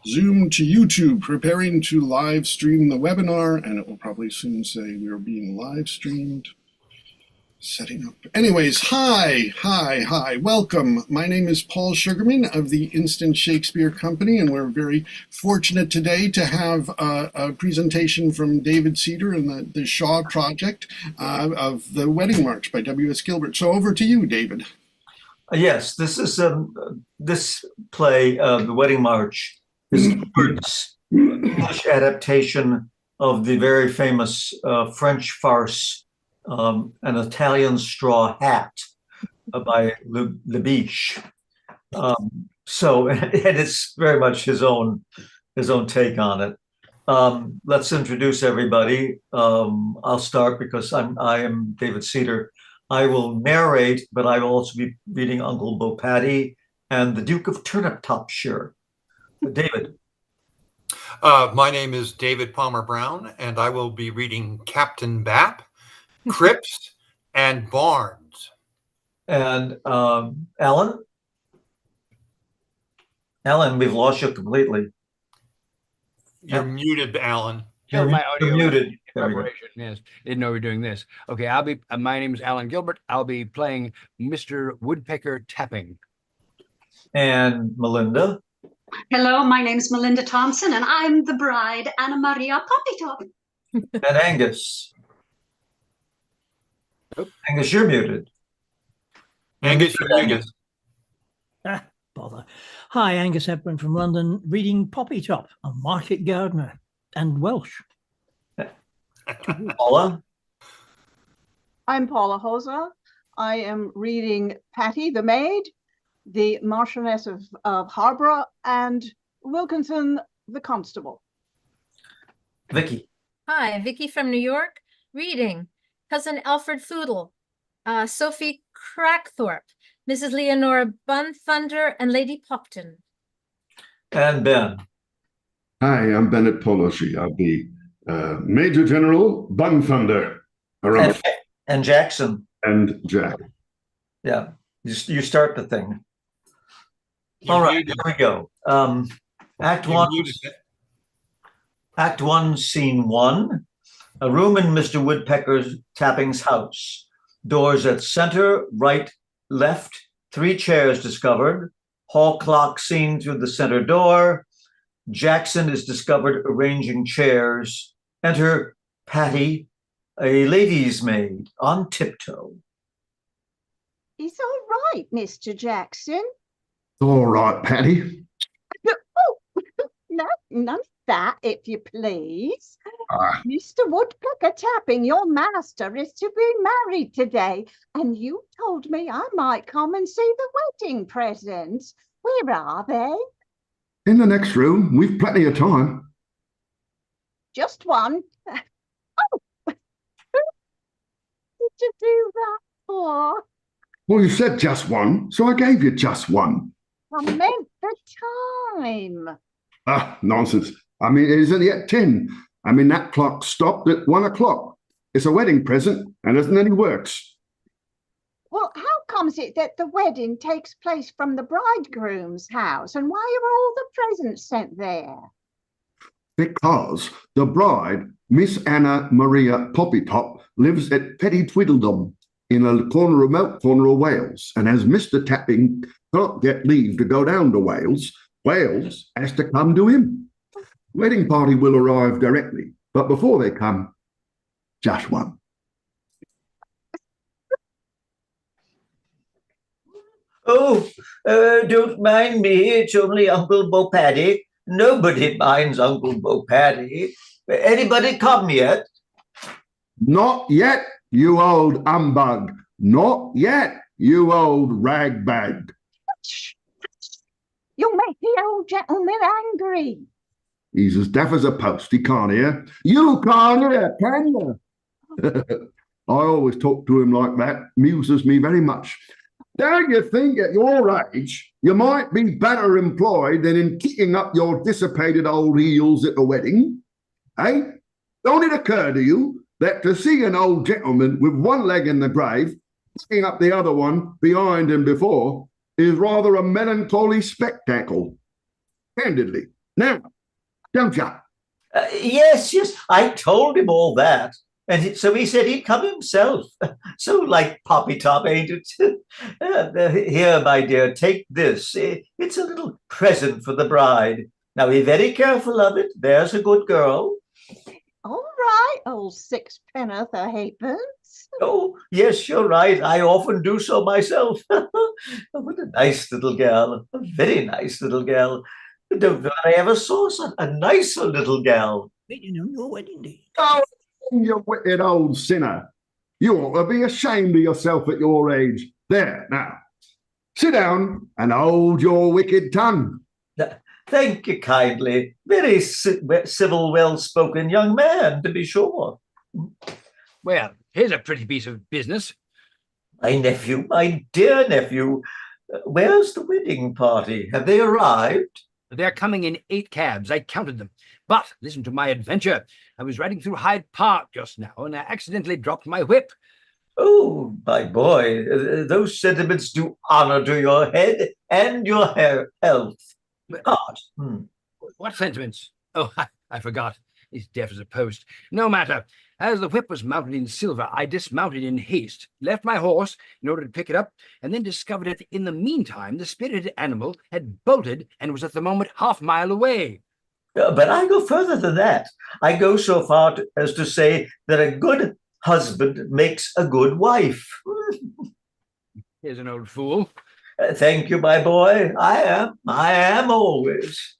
Zoom to YouTube, preparing to live stream the webinar, and it will probably soon say we are being live streamed. Setting up. Anyways, hi, welcome. My name is Paul Sugarman of the Instant Shakespeare Company, and we're very fortunate today to have a presentation from David Cedar and the Shaw Project of the Wedding March by W.S. Gilbert. So over to you, David. Yes, this play, The Wedding March, is Gilbert's English adaptation of the very famous French farce, An Italian Straw Hat by Lebiche. And it's very much his own take on it. Let's introduce everybody. I'll start because I am David Cedar. I will narrate, but I will also be reading Uncle Bo Patty and the Duke of Turnip Topshire. David. My name is David Palmer Brown, and I will be reading Captain Bap, Cripps, and Barnes. And Alan? Alan, we've lost you completely. You're muted, Alan. Killed my audio. You're muted. Preparation. Yes, didn't know we were doing this. Okay, my name is Alan Gilbert. I'll be playing Mr. Woodpecker Tapping. And Melinda. Hello, my name is Melinda Thompson, and I'm the bride, Anna Maria Poppytop. And Angus. Oh. Angus, you're muted. Angus, you're muted. Bother. Hi, Angus Hepburn from London, reading Poppytop, a market gardener, and Welsh. Paula. I'm Paula Hosa. I am reading Patty the Maid, the Marchioness of Harborough, and Wilkinson the Constable. Vicky. Hi, Vicky from New York, reading Cousin Alfred Foodle, Sophie Crackthorpe, Mrs. Leonora Bunthunder, and Lady Popton. And Ben. Hi, I'm Bennett Poloshi. I'll be Major General Bunthunder. And Jackson. And Jack. Yeah, you start the thing. You're All right, muted. here we go. Act You're one. muted. Act 1, Scene 1. A room in Mr. Woodpecker Tapping's house. Doors at center, right, left. 3 chairs discovered. Hall clock seen through the center door. Jackson is discovered arranging chairs. Enter Patty, a lady's maid, on tiptoe. It's all right, Mr. Jackson. All right, Patty. Oh, no, none of that, if you please. Mr. Woodpecker Tapping, your master, is to be married today, and you told me I might come and see the wedding presents. Where are they? In the next room. We've plenty of time. Just one. Oh, who did you do that for? Well, you said just one, so I gave you just one. I meant the time. Nonsense. I mean, it isn't yet 10. I mean, that clock stopped at 1 o'clock. It's a wedding present and isn't any works. Well, how comes it that the wedding takes place from the bridegroom's house, and why are all the presents sent there? Because the bride, Miss Anna Maria Poppytop, lives at Petty Tweedledum in a remote corner of Wales, and as Mr. Tapping can't get leave to go down to Wales, Wales has to come to him. Wedding party will arrive directly, but before they come, just one. Oh, don't mind me. It's only Uncle Bo Patty. Nobody minds Uncle Bo Patty. Anybody come yet? Not yet, you old humbug. Not yet, you old ragbag. You'll make the old gentleman angry. He's as deaf as a post. He can't hear. You can't hear, can you? I always talk to him like that. Amuses me very much. Don't you think at your age you might be better employed than in kicking up your dissipated old heels at the wedding? Eh? Don't it occur to you that to see an old gentleman with one leg in the grave, picking up the other one behind and before, is rather a melancholy spectacle? Candidly, Now, don't you? Yes, I told him all that. And so he said he'd come himself. So like Poppy Top, ain't it? Here, my dear, take this. It's a little present for the bride. Now be very careful of it. There's a good girl. All right, old sixpenn'orth a halfpence. Oh, yes, you're right. I often do so myself. What a nice little girl. A very nice little girl. I don't know that I ever saw such a nicer little gal. Your wedding day. Oh, you wicked old sinner. You ought to be ashamed of yourself at your age. There, now. Sit down and hold your wicked tongue. Thank you kindly. Very civil, well-spoken young man, to be sure. Well, here's a pretty piece of business. My nephew, my dear nephew. Where's the wedding party? Have they arrived? They're coming in 8 cabs. I counted them. But listen to my adventure. I was riding through Hyde Park just now, and I accidentally dropped my whip. Oh, my boy, those sentiments do honor to your head and your health. Heart. What sentiments? Oh, I forgot. He's deaf as a post. No matter. As the whip was mounted in silver, I dismounted in haste, left my horse in order to pick it up, and then discovered that in the meantime the spirited animal had bolted and was at the moment half-mile away. But I go further than that. I go so far as to say that a good husband makes a good wife. Here's an old fool. Thank you, my boy. I am always.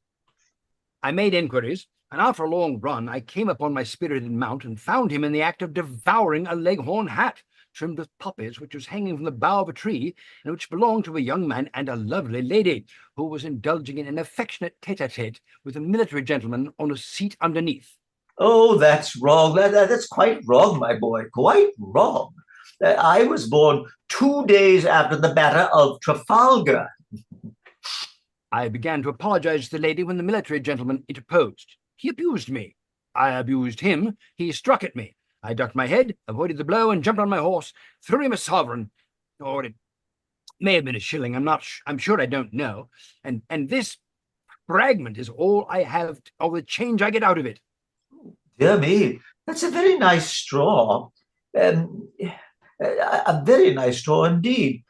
I made inquiries, and after a long run, I came upon my spirited mount and found him in the act of devouring a leghorn hat, trimmed with poppies, which was hanging from the bough of a tree, and which belonged to a young man and a lovely lady, who was indulging in an affectionate tete-a-tete with a military gentleman on a seat underneath. Oh, that's wrong. That's quite wrong, my boy. Quite wrong. I was born 2 days after the Battle of Trafalgar. I began to apologize to the lady when the military gentleman interposed. He abused me. I abused him. He struck at me. I ducked my head, avoided the blow, and jumped on my horse, threw him a sovereign. Or it may have been a shilling. I'm sure I don't know. And this fragment is all I have, all the change I get out of it. Dear me, that's a very nice straw. A very nice straw indeed.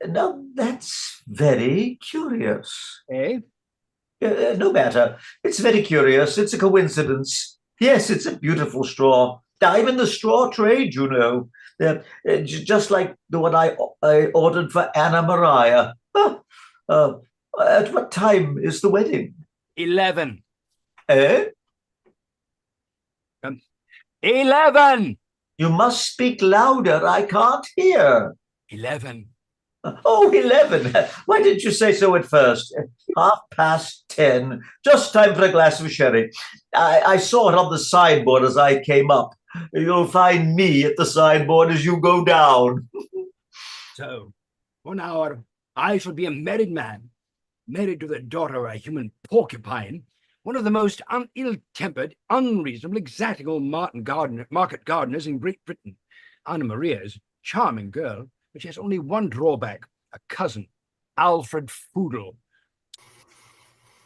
Now, that's very curious. Eh? No matter. It's very curious. It's a coincidence. Yes, it's a beautiful straw. I'm in the straw trade, you know. Just like the one I ordered for Anna Maria. At what time is the wedding? 11. Eh? 11! You must speak louder. I can't hear. 11. Oh, 11. Why didn't you say so at first? 10:30. Just time for a glass of sherry. I saw it on the sideboard as I came up. You'll find me at the sideboard as you go down. So, 1 hour, I shall be a married man, married to the daughter of a human porcupine, one of the most ill-tempered, unreasonable, exacting old market gardeners in Great Britain. Anna Maria is a charming girl, but she has only one drawback, a cousin, Alfred Foodle.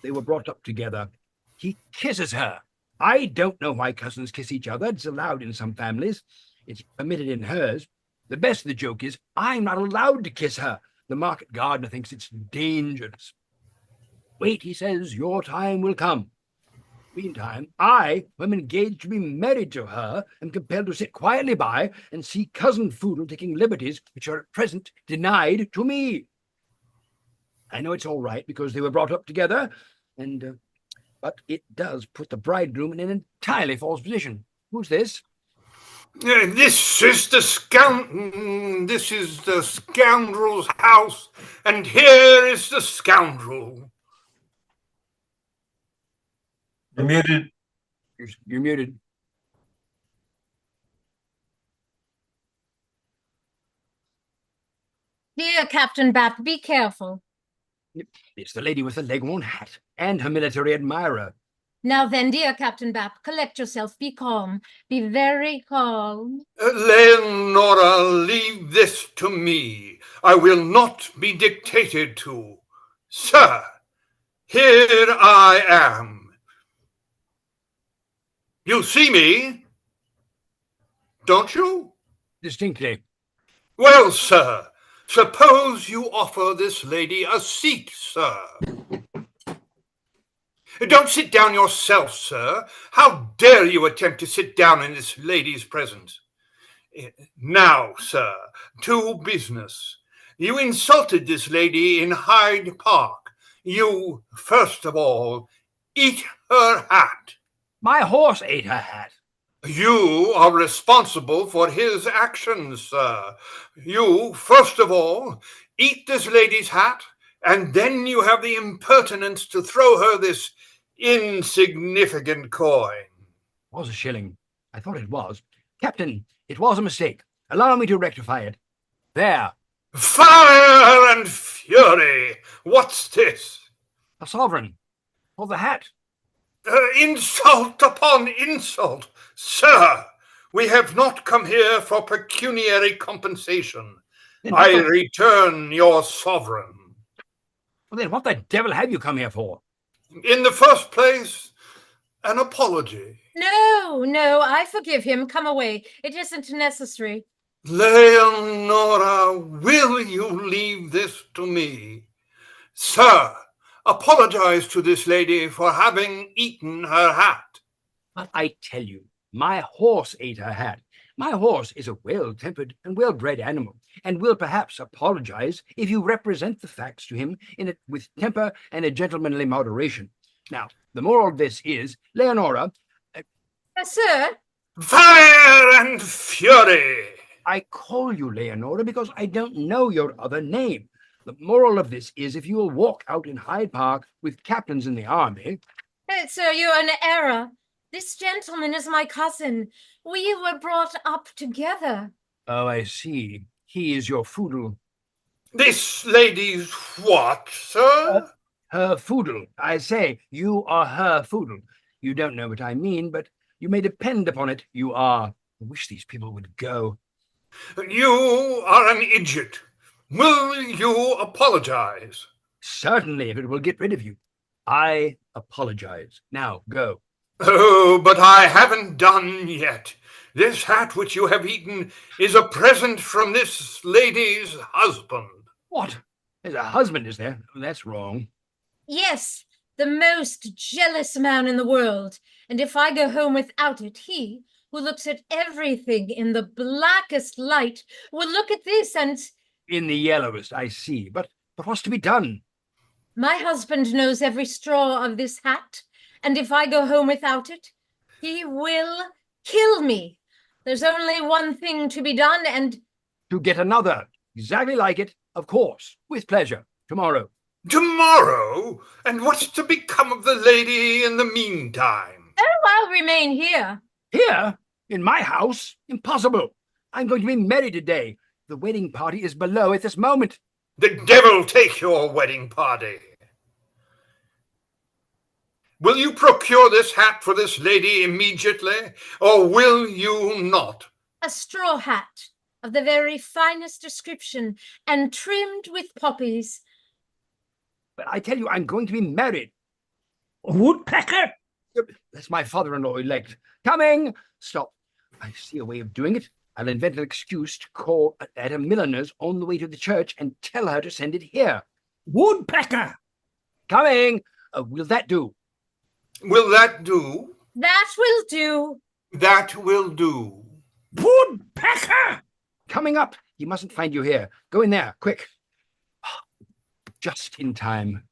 They were brought up together. He kisses her. I don't know why cousins kiss each other. It's allowed in some families. It's permitted in hers. The best of the joke is I'm not allowed to kiss her. The market gardener thinks it's dangerous. Wait, he says, your time will come. Meantime, I, who am engaged to be married to her, am compelled to sit quietly by and see cousin Foodle taking liberties which are at present denied to me. I know it's all right because they were brought up together, but it does put the bridegroom in an entirely false position. Who's this? This is the scoundrel's house, and here is the scoundrel. You're muted. You're muted. Dear Captain Bap, be careful. It's the lady with the leghorn hat and her military admirer. Now then, dear Captain Bap, collect yourself. Be calm. Be very calm. Leonora, leave this to me. I will not be dictated to. Sir, here I am. You see me, don't you? Distinctly. Well, sir, suppose you offer this lady a seat, sir. Don't sit down yourself, sir. How dare you attempt to sit down in this lady's presence? Now, sir, to business. You insulted this lady in Hyde Park. You, first of all, eat her hat. My horse ate her hat. You are responsible for his actions, sir. You, first of all, eat this lady's hat, and then you have the impertinence to throw her this insignificant coin. It was a shilling. I thought it was. Captain, it was a mistake. Allow me to rectify it. There. Fire and fury! What's this? A sovereign. For the hat. Insult upon insult! Sir, we have not come here for pecuniary compensation. I return your sovereign. Well, then what the devil have you come here for? In the first place, an apology. No, I forgive him. Come away. It isn't necessary. Leonora, will you leave this to me? Sir, apologize to this lady for having eaten her hat. But I tell you, my horse ate her hat. My horse is a well-tempered and well-bred animal, and will perhaps apologize if you represent the facts to him with temper and a gentlemanly moderation. Now, the moral of this is, Leonora... Sir? Fire and fury! I call you Leonora because I don't know your other name. The moral of this is, if you will walk out in Hyde Park with captains in the army... Sir, you're in error. This gentleman is my cousin. We were brought up together. Oh, I see. He is your foodle. This lady's what, sir? Her foodle. I say, you are her foodle. You don't know what I mean, but you may depend upon it, you are. I wish these people would go. You are an idiot. Will you apologize? Certainly, if it will get rid of you. I apologize. Now, go. Oh, but I haven't done yet. This hat which you have eaten is a present from this lady's husband. What? There's a husband, is there? That's wrong. Yes, the most jealous man in the world. And if I go home without it, he, who looks at everything in the blackest light, will look at this and... In the yellowest, I see. But what's to be done? My husband knows every straw of this hat, and if I go home without it, he will kill me. There's only one thing to be done, and... To get another, exactly like it, of course, with pleasure, tomorrow. Tomorrow? And what's to become of the lady in the meantime? Oh, I'll remain here. Here? In my house? Impossible. I'm going to be married today. The wedding party is below at this moment. The devil take your wedding party. Will you procure this hat for this lady immediately, or will you not? A straw hat of the very finest description and trimmed with poppies. But I tell you, I'm going to be married. Woodpecker? That's my father-in-law elect. Coming! Stop. I see a way of doing it. I'll invent an excuse to call at a milliner's on the way to the church and tell her to send it here. Woodpecker! Coming! Will that do? Will that do? That will do. That will do. Woodpecker! Coming up. He mustn't find you here. Go in there, quick. Just in time.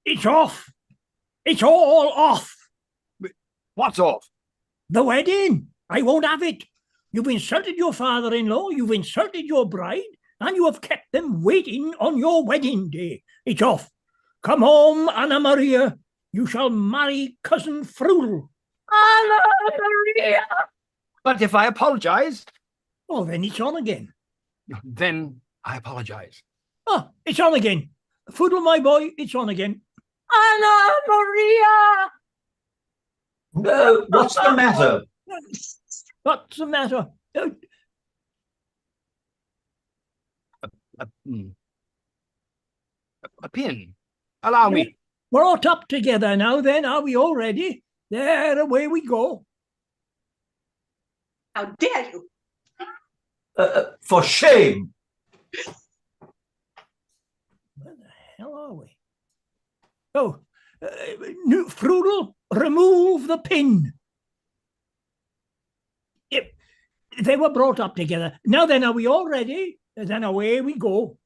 It's off. It's all off. What's off? The wedding. I won't have it. You've insulted your father-in-law, you've insulted your bride, and you have kept them waiting on your wedding day. It's off. Come home, Anna Maria. You shall marry cousin Frudel. Anna Maria! But if I apologize... Oh, then it's on again. Then I apologize. Oh, it's on again. Frudel, my boy, it's on again. Anna Maria! What's the matter? What's the matter? A pin. Allow me. Brought up together now then, are we all ready? There, away we go. How dare you? For shame! Where the hell are we? Oh, Frudel, remove the pin. Yep, they were brought up together. Now then, are we all ready? Then away we go.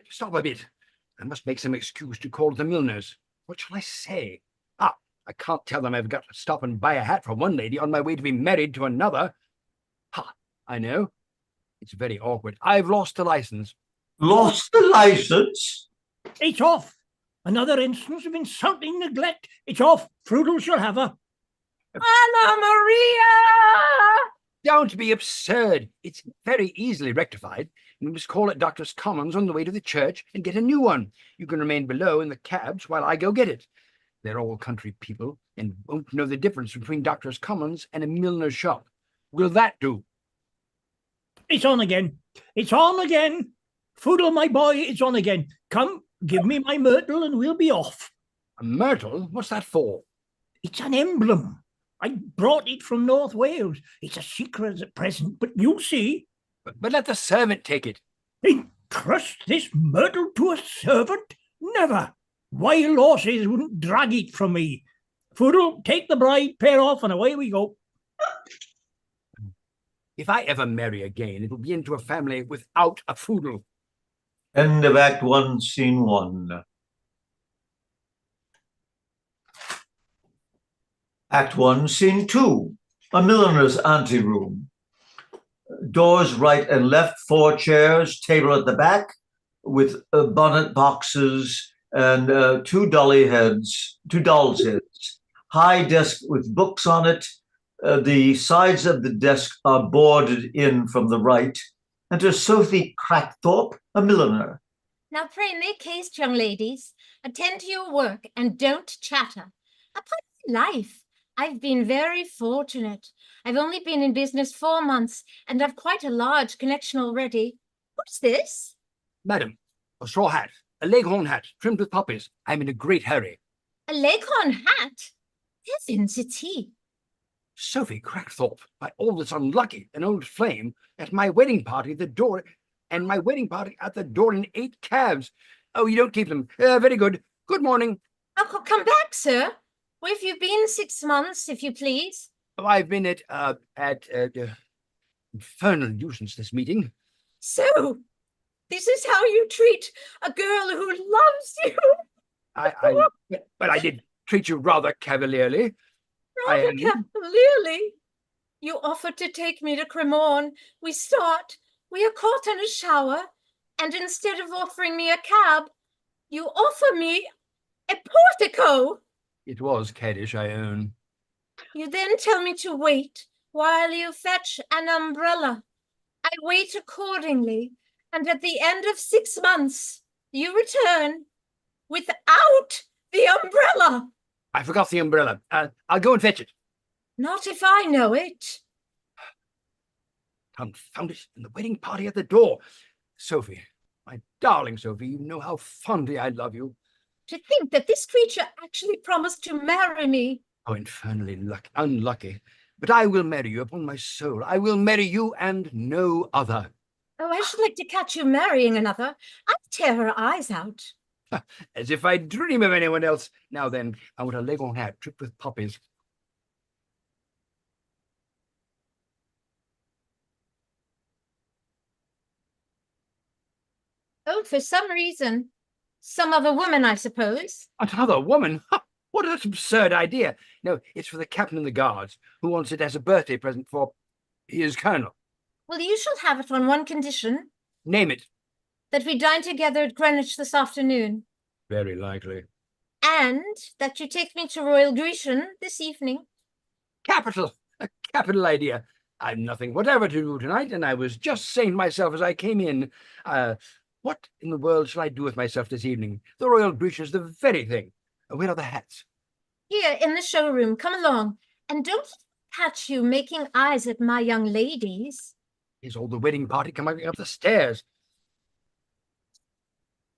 Stop a bit. I must make some excuse to call the milliners. What shall I say? Ah, I can't tell them I've got to stop and buy a hat for one lady on my way to be married to another. Ha, I know. It's very awkward. I've lost the license. Lost the license? It's off. Another instance of insulting neglect. It's off. Frudel shall have her. Anna Maria! Don't be absurd. It's very easily rectified. We must call at Doctor's Commons on the way to the church and get a new one. You can remain below in the cabs while I go get it. They're all country people and won't know the difference between Doctor's Commons and a milliner's shop. Will that do? It's on again. It's on again. Frudel, my boy, it's on again. Come, give me my myrtle and we'll be off. A myrtle? What's that for? It's an emblem. I brought it from North Wales. It's a secret at present, but you'll see. But let the servant take it. Entrust this myrtle to a servant? Never. Wild horses wouldn't drag it from me. Frudel, take the bride, pair off, and away we go. If I ever marry again, it will be into a family without a Frudel. End of Act 1, Scene 1. Act 1, Scene 2. A milliner's anteroom. Doors right and left, 4 chairs, table at the back with bonnet boxes and 2 doll's heads. High desk with books on it. The sides of the desk are boarded in from the right. Enter Sophie Crackthorpe, a milliner. Now pray make haste, young ladies. Attend to your work and don't chatter. Upon my life, I've been very fortunate. I've only been in business 4 months and I've quite a large connection already. What's this? Madam, a straw hat, a leghorn hat, trimmed with poppies. I'm in a great hurry. A leghorn hat? Heavens, it's he. Sophie Crackthorpe, by all that's unlucky, an old flame, at my wedding party at the door, and my wedding party at the door in 8 cabs. Oh, you don't keep them. Very good. Good morning. Oh, come back, sir. Where have you been 6 months, if you please? Oh, I've been at infernal nuisance, this meeting. So, this is how you treat a girl who loves you? But I did treat you rather cavalierly. Rather cavalierly? You offered to take me to Cremorne. We start. We are caught in a shower. And instead of offering me a cab, you offer me a portico. It was caddish, I own. You then tell me to wait while you fetch an umbrella. I wait accordingly. And at the end of 6 months, you return without the umbrella. I forgot the umbrella. I'll go and fetch it. Not if I know it. Confound it, and the wedding party at the door. Sophie, my darling Sophie, you know how fondly I love you. To think that this creature actually promised to marry me. Oh, infernally unlucky. But I will marry you, upon my soul. I will marry you and no other. Oh, I should like to catch you marrying another. I'd tear her eyes out. As if I dream of anyone else. Now then, I want a leghorn hat tripped with poppies. Oh, for some reason. Some other woman, I suppose. Another woman? What an absurd idea. No, it's for the captain of the guards, who wants it as a birthday present for his colonel. Well, you shall have it on one condition. Name it. That we dine together at Greenwich this afternoon. Very likely. And that you take me to Royal Grecian this evening. Capital! A capital idea. I've nothing whatever to do tonight, and I was just saying to myself as I came in, what in the world shall I do with myself this evening? The Royal Grecian's the very thing. Where are the hats? Here, in the showroom. Come along. And don't catch you making eyes at my young ladies. Is all the wedding party coming up the stairs?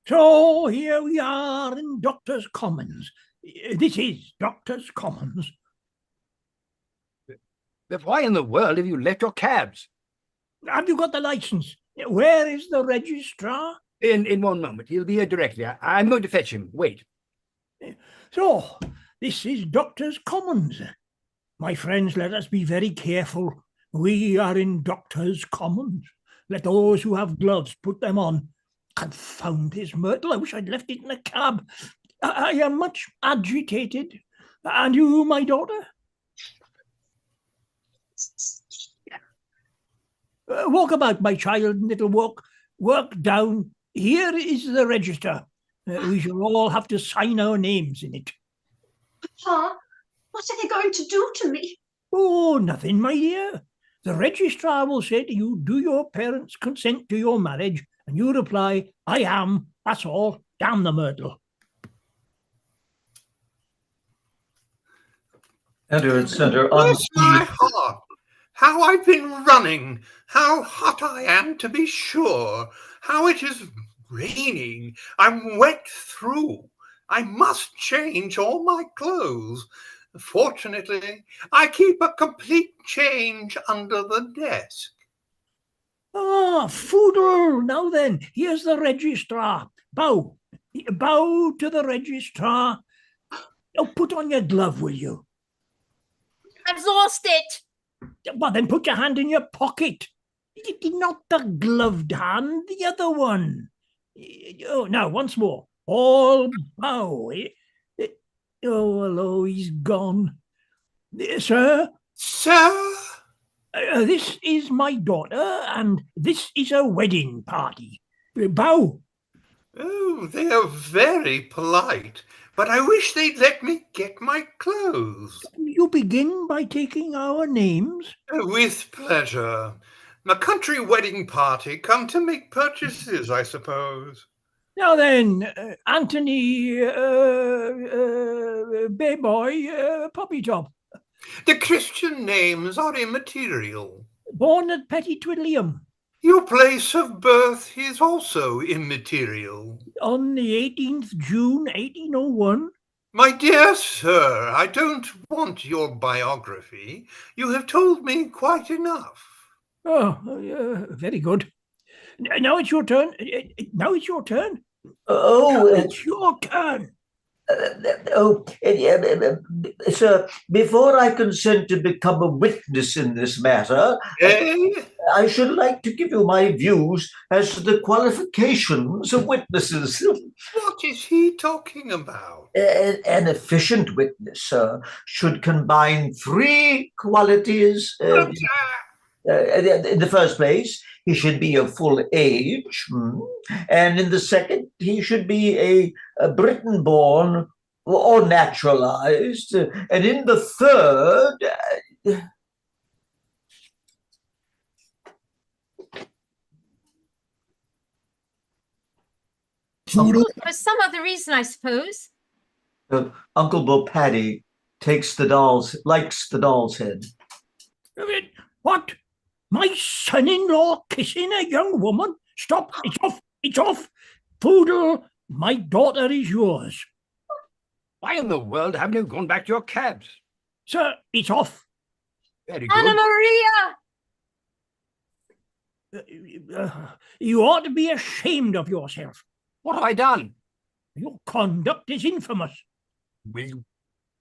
So here we are in Doctor's Commons. This is Doctor's Commons. But why in the world have you left your cabs? Have you got the license? Where is the registrar? In one moment. He'll be here directly. I'm going to fetch him. Wait. So, this is Doctor's Commons. My friends, let us be very careful. We are in Doctor's Commons. Let those who have gloves put them on. Confound this myrtle. I wish I'd left it in a cab. I am much agitated. And you, my daughter? Walk about, my child, and it'll work down. Here is the register. We shall all have to sign our names in it. Papa, what are they going to do to me? Oh, nothing, my dear. The registrar will say to you, do your parents consent to your marriage? And you reply, I am. That's all. Damn the myrtle. Enter at center. Bless my heart! How I've been running! How hot I am, to be sure! How it is raining! I'm wet through. I must change all my clothes. Fortunately, I keep a complete change under the desk. Ah, Foodle. Now then, here's the registrar. Bow. Bow to the registrar. Oh, put on your glove, will you? I've lost it. Well, then put your hand in your pocket. Not the gloved hand, the other one. Oh, now, once more. All bow. Oh, hello, he's gone. Sir? Sir? This is my daughter, and this is a wedding party. Bow. Oh, they are very polite, but I wish they'd let me get my clothes. You begin by taking our names? With pleasure. A country wedding party come to make purchases, I suppose. Now then, Anthony, Bayboy, Poppytop. The Christian names are immaterial. Born at Petty Twiddlium. Your place of birth is also immaterial. On the 18th June, 1801. My dear sir, I don't want your biography. You have told me quite enough. Oh, very good. Now it's your turn. Now it's your turn. Oh, it's your turn. Sir, before I consent to become a witness in this matter, I should like to give you my views as to the qualifications of witnesses. What is he talking about? An efficient witness, sir, should combine three qualities. In the first place, he should be of full age. And in the second, he should be a Briton-born or naturalized. And in the third... For some other reason, I suppose. Uncle Bo Paddy likes the doll's head. What? My son-in-law kissing a young woman? Stop! It's off! It's off! Poodle, my daughter is yours. Why in the world haven't you gone back to your cabs? Sir, it's off. Very good. Anna Maria! You ought to be ashamed of yourself. What have I done? Your conduct is infamous. Will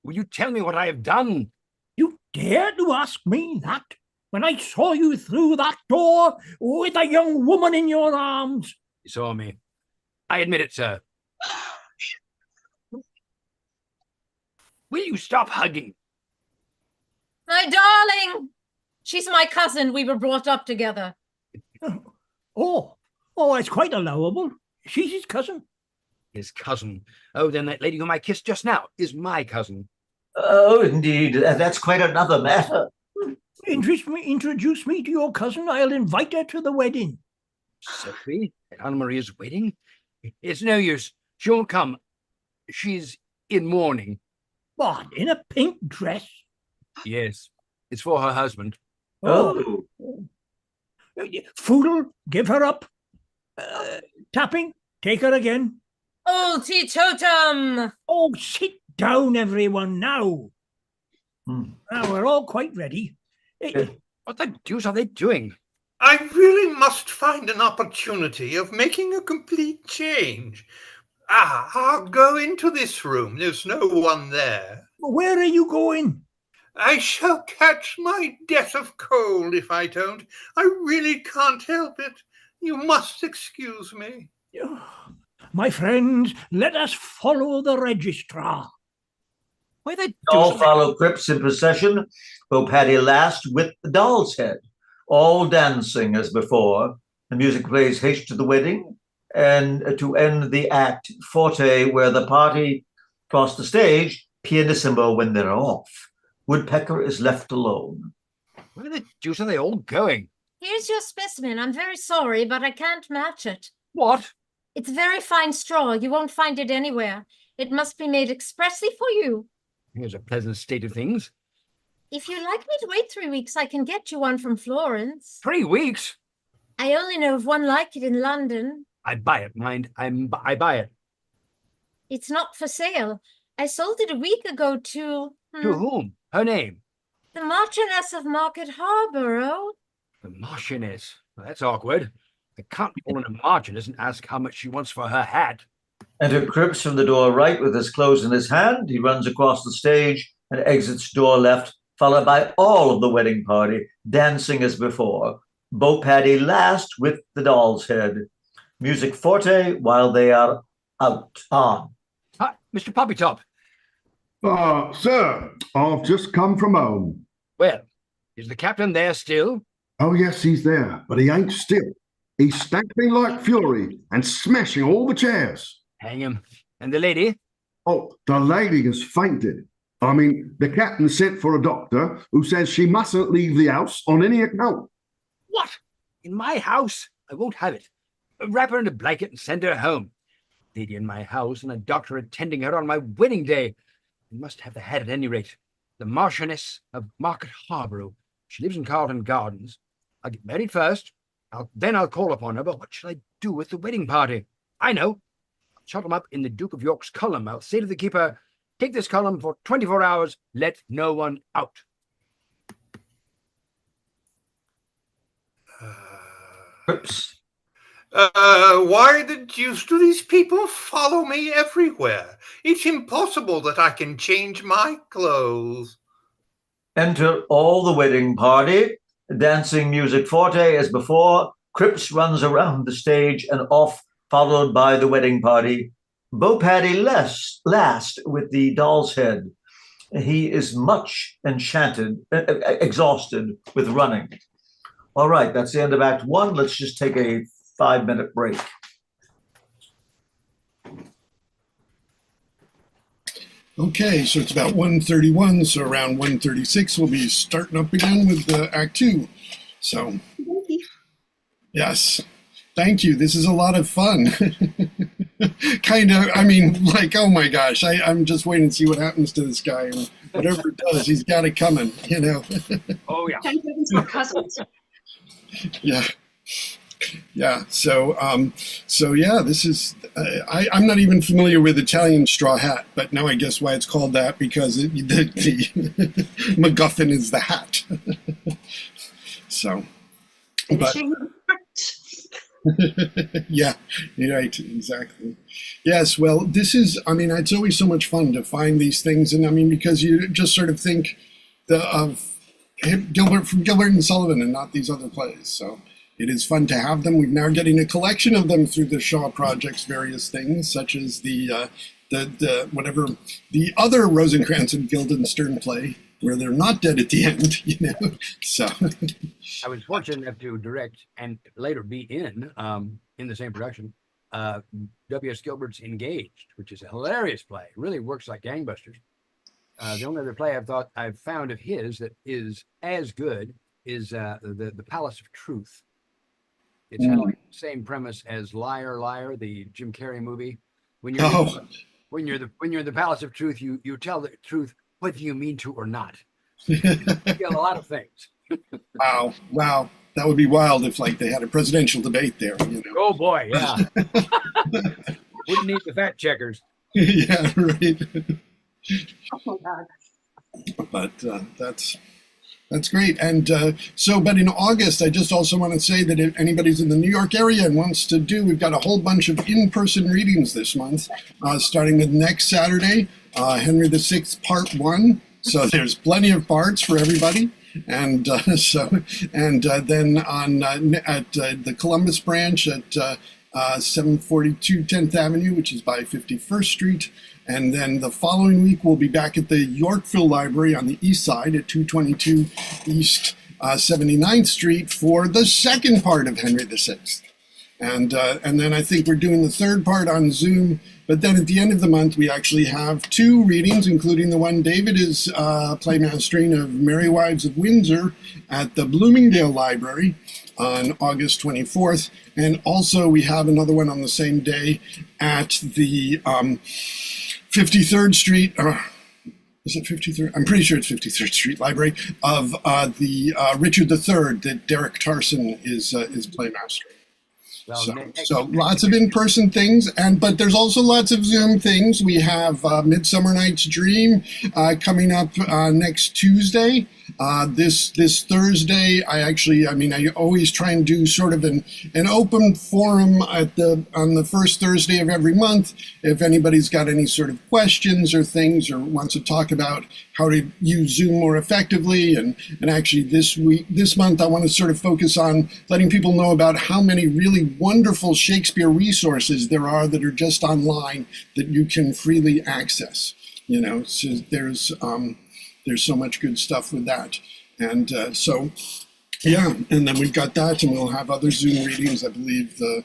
you tell me what I have done? You dare to ask me that? When I saw you through that door with a young woman in your arms. You saw me. I admit it, sir. Will you stop hugging? My darling! She's my cousin. We were brought up together. Oh, it's quite allowable. She's his cousin. His cousin? Oh, then that lady whom I kissed just now is my cousin. Oh, indeed. That's quite another matter. Introduce me to your cousin. I'll invite her to the wedding. Sophie? At Anna Maria's wedding? It's no use. She won't come. She's in mourning. What, in a pink dress? Yes. It's for her husband. Oh. Foodle, give her up. Tapping. Take her again. Ulti-totem! Oh, sit down, everyone, now. Hmm. Now, we're all quite ready. What the deuce are they doing? I really must find an opportunity of making a complete change. I'll go into this room. There's no one there. Where are you going? I shall catch my death of cold if I don't. I really can't help it. You must excuse me. My friends, let us follow the registrar. Why the All deuce? follow Cripps in procession, Bo Paddy last with the doll's head, all dancing as before. The music plays Haste to the Wedding, and to end the act, forte, where the party cross the stage, pianissimo when they're off. Woodpecker is left alone. Where the deuce are they all going? Here's your specimen. I'm very sorry, but I can't match it. What? It's very fine straw. You won't find it anywhere. It must be made expressly for you. Here's a pleasant state of things. If you'd like me to wait 3 weeks, I can get you one from Florence. 3 weeks? I only know of one like it in London. I buy it, mind. I buy it. It's not for sale. I sold it a week ago to... To whom? Her name? The Marchioness of Market Harborough. The Marchioness. Well, that's awkward. I can't call in a Marchioness and ask how much she wants for her hat. Enter Cripps from the door right with his clothes in his hand. He runs across the stage and exits door left, followed by all of the wedding party, dancing as before. Bo Paddy last with the doll's head. Music forte while they are out on. Hi, Mr. Poppytop. Sir, I've just come from home. Well, is the captain there still? Oh, yes, he's there, but he ain't still. He's stamping like fury and smashing all the chairs. Hang him. And the lady? Oh, the lady has fainted. I mean, the captain sent for a doctor who says she mustn't leave the house on any account. What? In my house? I won't have it. Wrap her in a blanket and send her home. Lady in my house and a doctor attending her on my wedding day. I must have the hat at any rate. The Marchioness of Market Harborough. She lives in Carlton Gardens. I'll get married first. Then I'll call upon her. But what shall I do with the wedding party? I know. I'll shut them up in the Duke of York's column. I'll say to the keeper, take this column for 24 hours. Let no one out. Cripps. Why the deuce do these people follow me everywhere? It's impossible that I can change my clothes. Enter all the wedding party, dancing music forte as before. Cripps runs around the stage and off, followed by the wedding party. Bo Paddy last with the doll's head. He is much exhausted with running. All right, that's the end of Act 1. Let's just take a 5-minute break. Okay, so it's about 1:31, so around 1:36 we'll be starting up again with Act 2. So, yes, thank you. This is a lot of fun. Kind of, I mean, like, oh my gosh, I'm just waiting to see what happens to this guy. And whatever it does, he's got it coming, you know. Oh, yeah. Thank goodness we're cousins. Yeah. Yeah. So yeah, this is, I'm not even familiar with Italian straw hat, but now I guess why it's called that, because the MacGuffin is the hat. So, but yeah, right, exactly. Yes. Well, this is, I mean, it's always so much fun to find these things. And I mean, because you just sort of think of Gilbert and Sullivan and not these other plays. So it is fun to have them. We're now getting a collection of them through the Shaw Project's various things, such as the other Rosencrantz and Guildenstern play, where they're not dead at the end, you know. So I was fortunate enough to direct and later be in the same production, W.S. Gilbert's Engaged, which is a hilarious play. It really works like gangbusters. The only other play I've found of his that is as good is the Palace of Truth. It's kind of like the same premise as Liar, Liar, the Jim Carrey movie. When you're in the Palace of Truth, you tell the truth whether you mean to or not. You feel a lot of things. Wow, that would be wild if like they had a presidential debate there. You know? Oh boy, yeah. Wouldn't need the fact checkers. Yeah, right. Oh my God. But that's great. And but in August, I just also want to say that if anybody's in the New York area and wants to we've got a whole bunch of in-person readings this month, starting with next Saturday, Henry VI, Part 1. So there's plenty of parts for everybody. And then on at the Columbus branch at 742 10th Avenue, which is by 51st Street. And then the following week, we'll be back at the Yorkville Library on the east side at 222 East 79th Street for the second part of Henry VI. And then I think we're doing the third part on Zoom. But then at the end of the month, we actually have 2 readings, including the one David is playmastering of Merry Wives of Windsor at the Bloomingdale Library on August 24th. And also we have another one on the same day at the 53rd Street, is it 53rd? I'm pretty sure it's 53rd Street Library of the Richard III that Derek Tarson is playmastering. So lots of in-person things, but there's also lots of Zoom things. We have Midsummer Night's Dream coming up next Tuesday. This Thursday, I always try and do sort of an open forum on the first Thursday of every month. If anybody's got any sort of questions or things or wants to talk about how to use Zoom more effectively, and actually this month, I want to sort of focus on letting people know about how many really wonderful Shakespeare resources there are that are just online that you can freely access. You know, so there's so much good stuff with that. And and then we've got that, and we'll have other Zoom readings. I believe the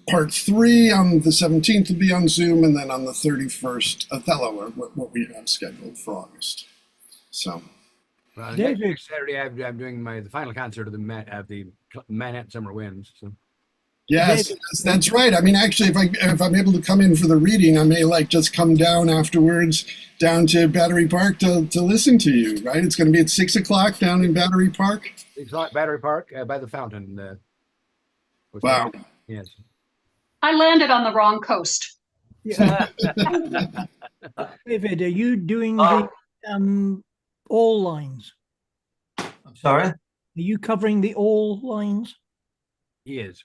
part 3 on the 17th will be on Zoom, and then on the 31st, Othello, or what we have scheduled for August. So. Next Saturday, I'm doing the final concert of the Manhattan Summer Winds. So. Yes, that's right. I mean, actually, if I'm able to come in for the reading, I may just come down afterwards down to Battery Park to listen to you. Right? It's going to be at 6 o'clock down in Battery Park. 6 o'clock, Battery Park by the fountain. Wow. Yes. I landed on the wrong coast. Yeah. David, are you doing the all lines? I'm sorry? Are you covering the all lines? He is.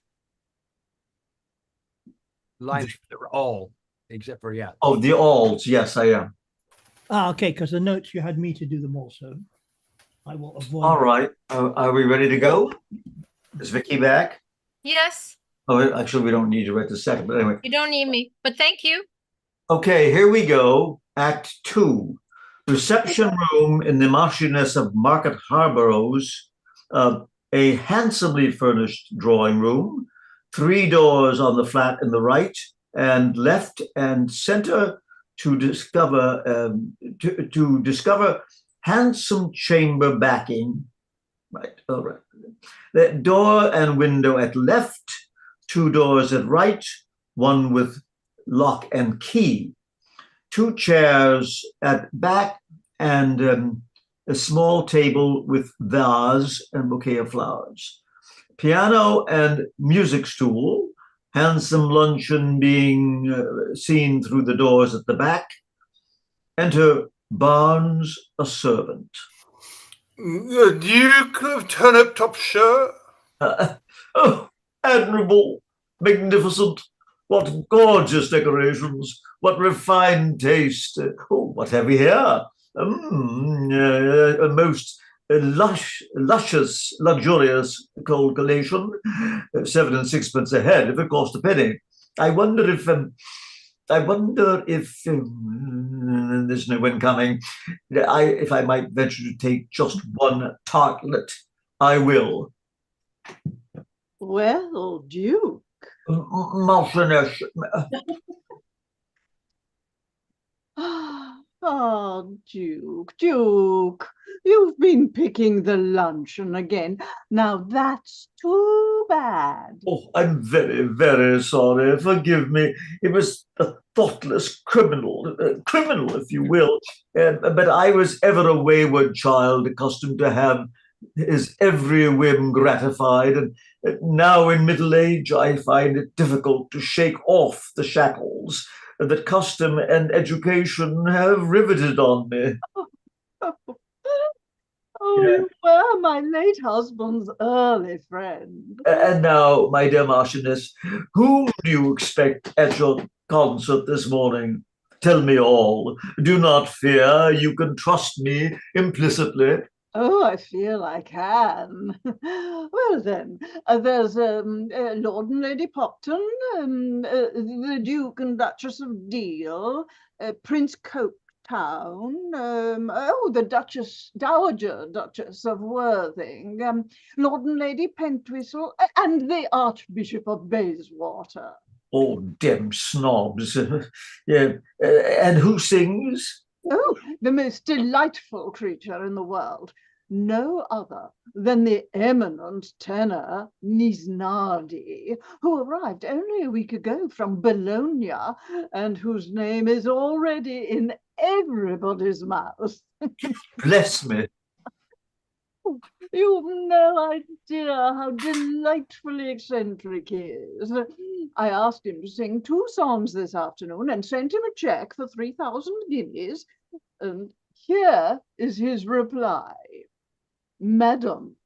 Lines are all, except for, Oh, the alls. Yes, I am. Okay, because the notes you had me to do them also. I will avoid. All right. Are we ready to go? Is Vicky back? Yes. Oh, actually, we don't need you right this second. But anyway. You don't need me, but thank you. Okay, here we go. Act 2. Reception room in the Marchioness of Market Harborough's, a handsomely furnished drawing room, 3 doors on the flat in the right and left and center to discover handsome chamber backing. Right, all right. The door and window at left, 2 doors at right, 1 with lock and key, 2 chairs at back, and a small table with vase and bouquet of flowers. Piano and music stool, handsome luncheon being seen through the doors at the back. Enter Barnes, a servant. The Duke of Turniptopshire? Oh, admirable, magnificent. What gorgeous decorations. What refined taste. Oh, what have we here? A most luscious, luxurious cold collation. 7 and 6pence a head, if it cost a penny. I wonder if there's no one coming. If I might venture to take just 1 tartlet, I will. Well, Duke. Marchioness. Oh, Duke, you've been picking the luncheon again. Now that's too bad. Oh, I'm very, very sorry. Forgive me. It was a thoughtless criminal, if you will. But I was ever a wayward child, accustomed to have his every whim gratified, and now in middle age I find it difficult to shake off the shackles that custom and education have riveted on me. Oh, Yeah. you were my late husband's early friend. And now, my dear Marchioness, whom do you expect at your concert this morning? Tell me all. Do not fear. You can trust me implicitly. Oh, I feel I can. Well, then, there's Lord and Lady Popton, the Duke and Duchess of Deal, Prince Coketown, the Dowager Duchess of Worthing, Lord and Lady Pentwhistle, and the Archbishop of Bayswater. Oh, damn snobs. Yeah. And who sings? Oh, the most delightful creature in the world. No other than the eminent tenor Nisnardi, who arrived only a week ago from Bologna and whose name is already in everybody's mouth. Bless me. You've no idea how delightfully eccentric he is. I asked him to sing 2 songs this afternoon and sent him a cheque for 3,000 guineas. And here is his reply. Madam,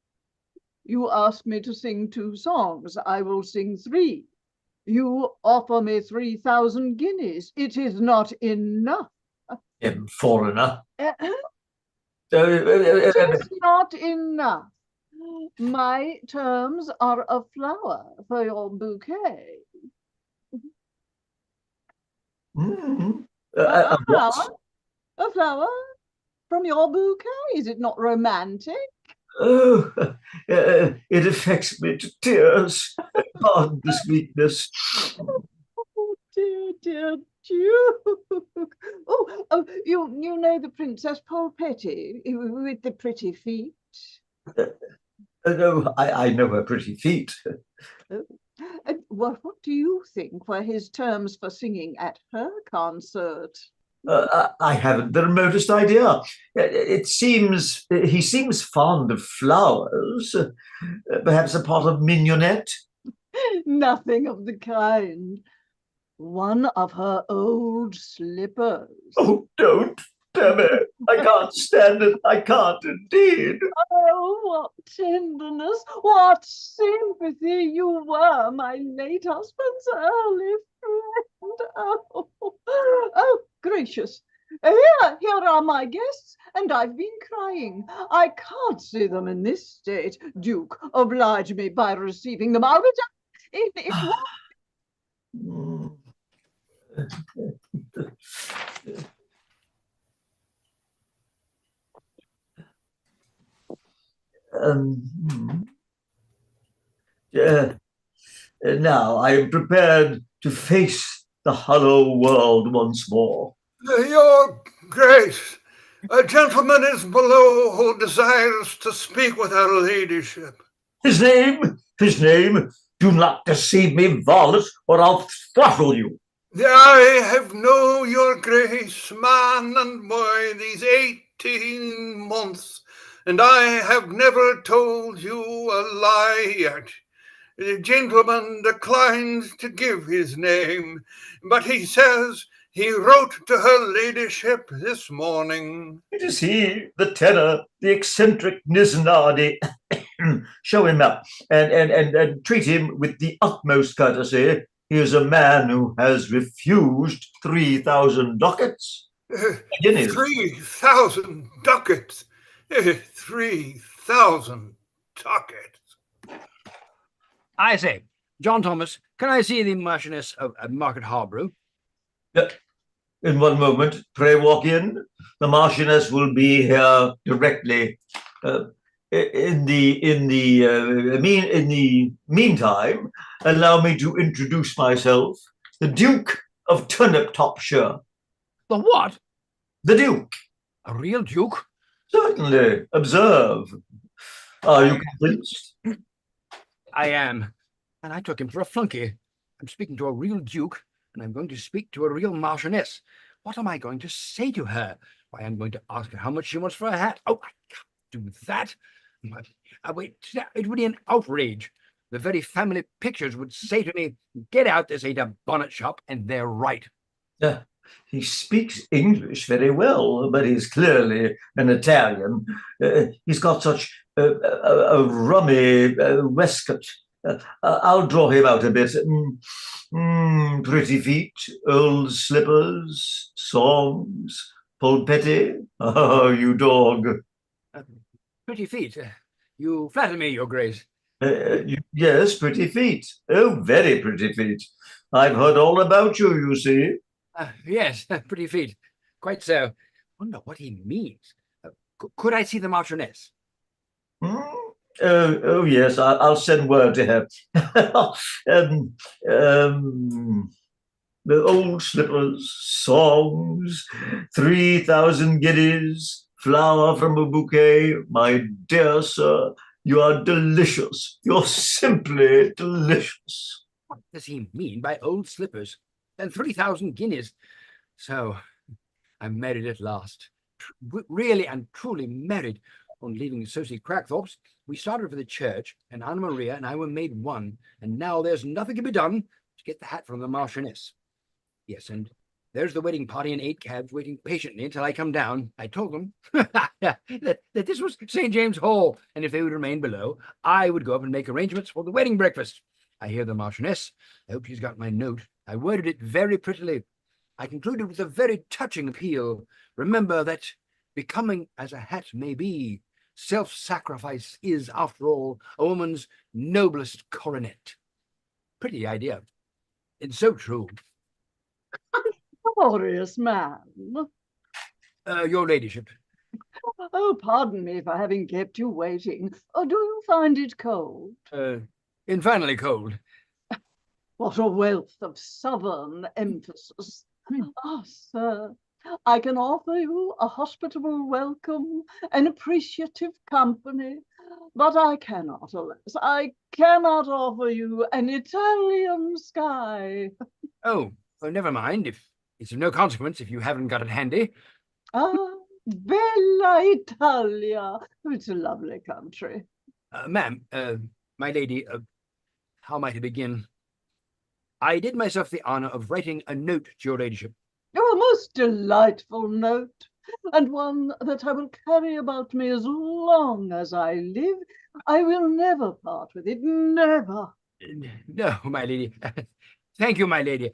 you ask me to sing 2 songs. I will sing 3. You offer me 3,000 guineas. It is not enough. Foreigner. It is not enough. My terms are a flower for your bouquet. A flower? A flower from your bouquet? Is it not romantic? Oh, it affects me to tears. Pardon this weakness. Oh, dear Duke. Oh, you know the Princess Polpetti with the pretty feet? No, I know her pretty feet. What do you think were his terms for singing at her concert? I haven't the remotest idea. It seems he seems fond of flowers. Perhaps a pot of mignonette? Nothing of the kind. One of her old slippers. Oh, don't. Damn it. I can't stand it. I can't indeed. Oh, what tenderness, what sympathy. You were my late husband's early friend. Oh, gracious. Here are my guests, and I've been crying. I can't see them in this state. Duke, oblige me by receiving them out. Now I am prepared to face the hollow world once more. Your Grace, a gentleman is below who desires to speak with her ladyship. His name? Do not deceive me, varlet, or I'll throttle you. I have known your Grace, man and boy, these 18 months, and I have never told you a lie yet. The gentleman declines to give his name, but he says he wrote to her ladyship this morning. It is he, the tenor, the eccentric Nisnardi. Show him up and treat him with the utmost courtesy. He is a man who has refused 3,000 ducats. 3,000 ducats. 3,000 ducats. I say, John Thomas, can I see the Marchioness of Market Harborough? In one moment, pray walk in. The Marchioness will be here directly. In the meantime, allow me to introduce myself, the Duke of Turniptopshire. The what? The Duke. A real Duke? Certainly. Observe. Are you convinced? I am. And I took him for a flunky. I'm speaking to a real Duke, and I'm going to speak to a real Marchioness. What am I going to say to her? Why, I'm going to ask her how much she wants for a hat. Oh, I can't do that. Wait, it would be an outrage. The very family pictures would say to me, "Get out, this ain't a bonnet shop," and they're right. He speaks English very well, but he's clearly an Italian. He's got such a rummy waistcoat. I'll draw him out a bit. Pretty feet, old slippers, songs, polpetti. Oh, you dog. Pretty feet. You flatter me, Your Grace. Yes, pretty feet. Oh, very pretty feet. I've heard all about you, you see. Yes, pretty feet. Quite so. Wonder what he means. Could I see the Marchioness? Oh, yes, I'll send word to her. The old slippers, songs, 3,000 guineas, flower from a bouquet. My dear sir, you are delicious. You're simply delicious. What does he mean by old slippers? And 3,000 guineas. So, I'm married at last. Really and truly married. On leaving Sosie Crackthorpe's, we started for the church, and Anna Maria and I were made one, and now there's nothing to be done to get the hat from the Marchioness. Yes, and there's the wedding party in 8 cabs waiting patiently until I come down. I told them that this was St. James Hall, and if they would remain below, I would go up and make arrangements for the wedding breakfast. I hear the Marchioness. I hope she's got my note. I worded it very prettily. I concluded with a very touching appeal. Remember that, becoming as a hat may be, self-sacrifice is, after all, a woman's noblest coronet. Pretty idea. It's so true. Glorious man. Your ladyship. Oh, pardon me for having kept you waiting. Oh, do you find it cold? Infernally cold. What a wealth of southern emphasis. Ah, sir, I can offer you a hospitable welcome, an appreciative company, but I cannot, alas, I cannot offer you an Italian sky. Oh, well, never mind. If it's of no consequence if you haven't got it handy. Ah, Bella Italia. It's a lovely country. Ma'am, my lady, how am I to begin? I did myself the honor of writing a note to your ladyship. Oh, a most delightful note, and one that I will carry about me as long as I live. I will never part with it, never. No, my lady. Thank you, my lady.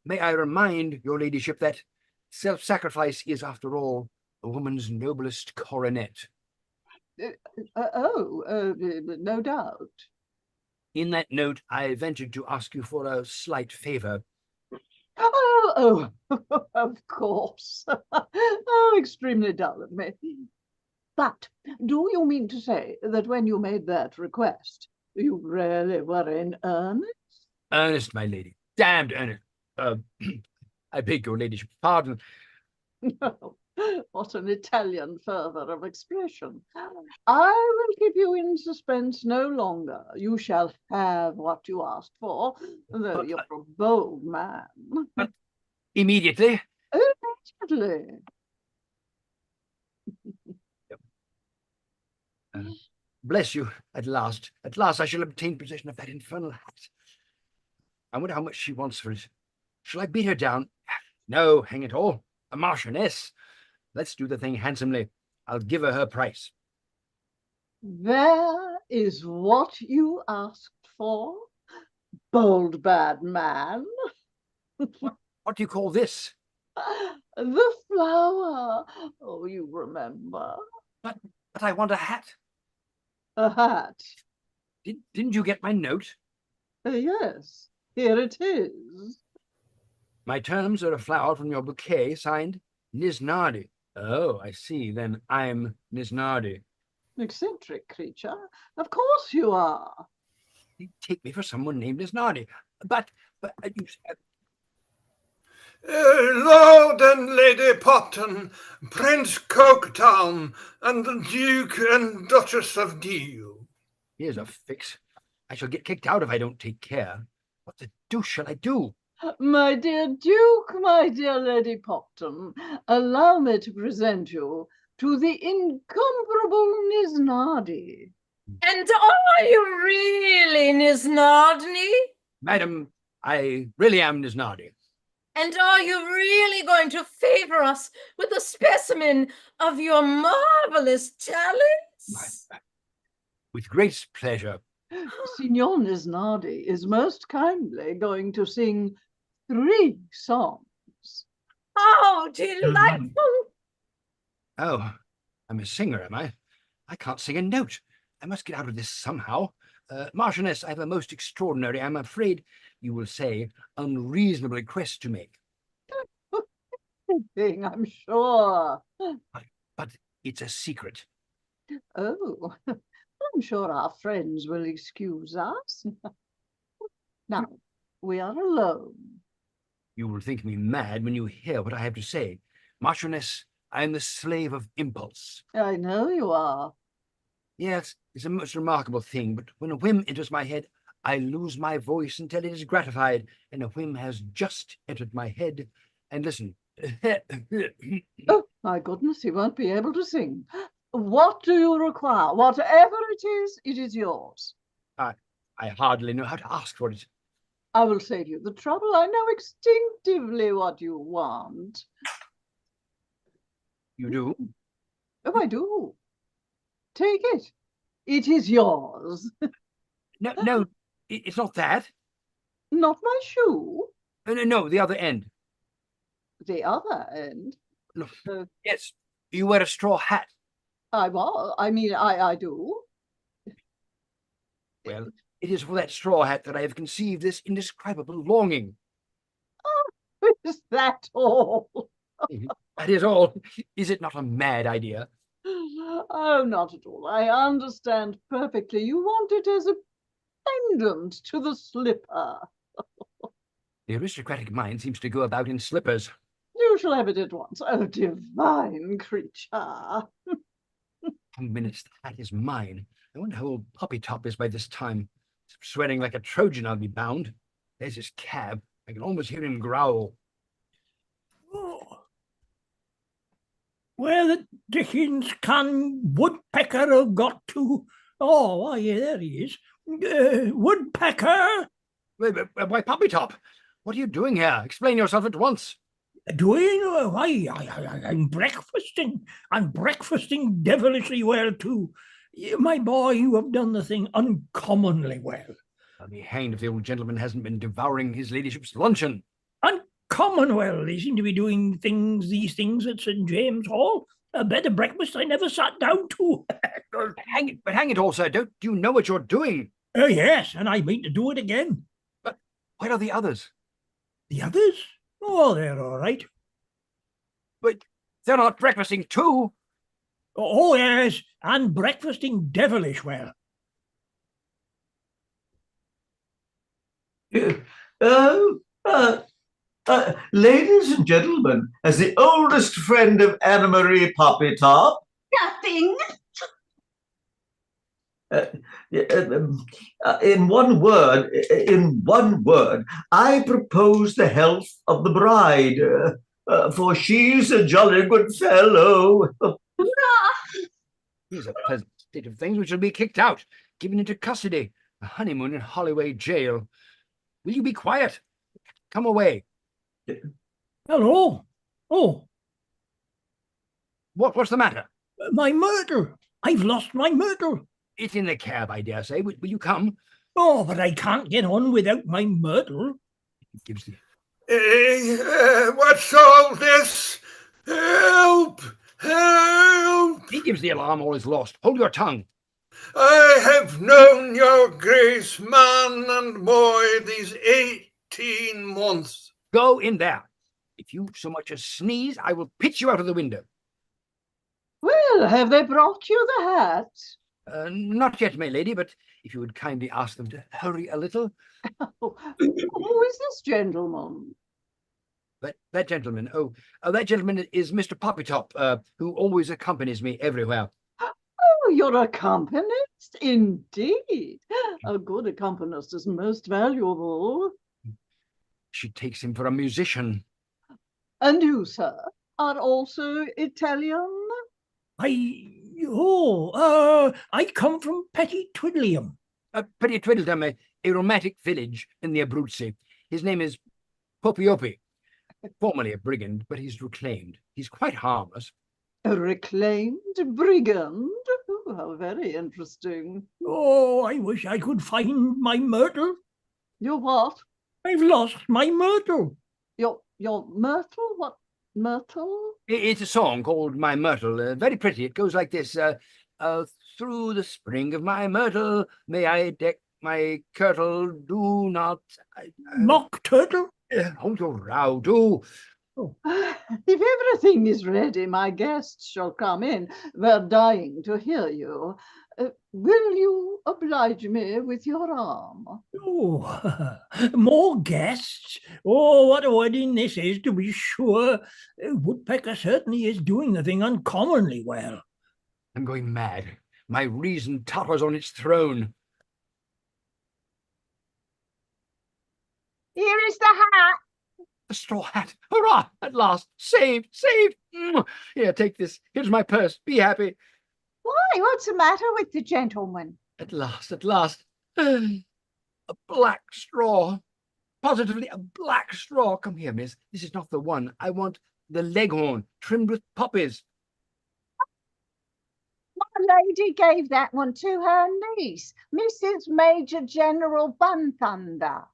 May I remind your ladyship that self-sacrifice is, after all, a woman's noblest coronet. No doubt. In that note, I ventured to ask you for a slight favor. Oh, of course. Oh, extremely dull of me. But do you mean to say that when you made that request, you really were in earnest? Earnest, my lady. Damned earnest. I beg your ladyship's pardon. What an Italian fervour of expression. I will keep you in suspense no longer. You shall have what you asked for, though you're a bold man. But immediately? Immediately. Bless you, at last. At last I shall obtain possession of that infernal hat. I wonder how much she wants for it. Shall I beat her down? No, hang it all. A Marchioness. Let's do the thing handsomely. I'll give her price. There is what you asked for, bold bad man. What do you call this? The flower. Oh, you remember. But I want a hat. A hat. Didn't you get my note? Yes, here it is. My terms are a flower from your bouquet, signed Nisnardi. Oh, I see. Then I'm Nisnardi. Eccentric creature. Of course you are. You take me for someone named Nisnardi. But you said... Lord and Lady Popton, Prince Coketown, and the Duke and Duchess of Deal. Here's a fix. I shall get kicked out if I don't take care. What the deuce shall I do? My dear Duke, my dear Lady Popton, allow me to present you to the incomparable Nisnadi. And are you really Nisnardny? Madam, I really am Nisnardi. And are you really going to favor us with a specimen of your marvelous talents? With great pleasure. Signor Nisnadi is most kindly going to sing 3 songs. How delightful! Oh, I'm a singer, am I? I can't sing a note. I must get out of this somehow. Marchioness, I have a most extraordinary, I'm afraid you will say, unreasonable request to make. Thing, I'm sure. But it's a secret. Oh, I'm sure our friends will excuse us. Now, we are alone. You will think me mad when you hear what I have to say. Marchioness, I am the slave of impulse. I know you are. Yes, it's a most remarkable thing, but when a whim enters my head, I lose my voice until it is gratified, and a whim has just entered my head. And listen. Oh, my goodness, he won't be able to sing. What do you require? Whatever it is yours. I hardly know how to ask for it. I will save you the trouble. I know instinctively what you want. You do? Oh, I do. Take it. It is yours. No, it's not that. Not my shoe. No, the other end. The other end? Look, yes, you wear a straw hat. I do. Well, it is for that straw hat that I have conceived this indescribable longing. Oh, is that all? That is all. Is it not a mad idea? Oh, not at all. I understand perfectly. You want it as a pendant to the slipper. The aristocratic mind seems to go about in slippers. You shall have it at once. Oh, divine creature. 10 minutes, the hat is mine. I wonder how old Poppy Top is by this time. Swearing like a Trojan, I'll be bound. There's his cab. I can almost hear him growl. Oh. Where the dickens can Woodpecker have got to? Oh, why, yeah, there he is. Woodpecker! Why, Poppy Top, what are you doing here? Explain yourself at once. Doing? Why, I'm breakfasting. I'm breakfasting devilishly well, too. My boy, you have done the thing uncommonly well. I'll be hanged if the old gentleman hasn't been devouring his ladyship's luncheon. Uncommon well. They seem to be doing these things at St. James Hall. A better breakfast I never sat down to. Hang it all, sir. Don't you know what you're doing? Yes, and I mean to do it again. But where are the others? The others? Oh, they're all right. But they're not breakfasting too. Oh, yes, and breakfasting devilish well. Ladies and gentlemen, as the oldest friend of Anna Marie Poppy Top, Nothing. in one word, I propose the health of the bride, for she's a jolly good fellow. Here's a pleasant state of things. We shall be kicked out, given into custody, a honeymoon in Holloway jail. Will you be quiet? Come away. Hello. Oh. What's the matter? My myrtle. I've lost my myrtle. It's in the cab, I dare say. Will you come? Oh, but I can't get on without my myrtle. It gives the... What's all this? Help! Help! He gives the alarm, all is lost. Hold your tongue. I have known your grace, man and boy, these 18 months. Go in there. If you so much as sneeze, I will pitch you out of the window. Well, have they brought you the hat? Not yet, my lady, but if you would kindly ask them to hurry a little. Oh, who is this gentleman? That gentleman. That gentleman is Mr. Poppytop, who always accompanies me everywhere. Oh, you're a accompanist? Indeed. A good accompanist is most valuable. She takes him for a musician. And you, sir, are also Italian? I come from Petty Twiddlium. Petty Twiddledum, a romantic village in the Abruzzi. His name is Popiopi, formerly a brigand, but he's reclaimed. He's quite harmless. A reclaimed brigand? Oh, how very interesting. Oh, I wish I could find my myrtle. Your what? I've lost my myrtle. Your myrtle? What myrtle? It's a song called My Myrtle. Very pretty. It goes like this. Through the spring of my myrtle, may I deck my kirtle. Do not... Mock turtle? Hold your row, do. Oh. If everything is ready, my guests shall come in. They're dying to hear you. Will you oblige me with your arm? Oh, more guests? Oh, what a wedding this is, to be sure. Woodpecker certainly is doing the thing uncommonly well. I'm going mad. My reason totters on its throne. Here is the hat. The straw hat. Hurrah! At last. Saved! Saved! Here, take this. Here's my purse. Be happy. Why? What's the matter with the gentleman? At last, at last. A black straw. Positively a black straw. Come here, miss. This is not the one. I want the leghorn trimmed with poppies. My lady gave that one to her niece, Mrs. Major General Bunthunder.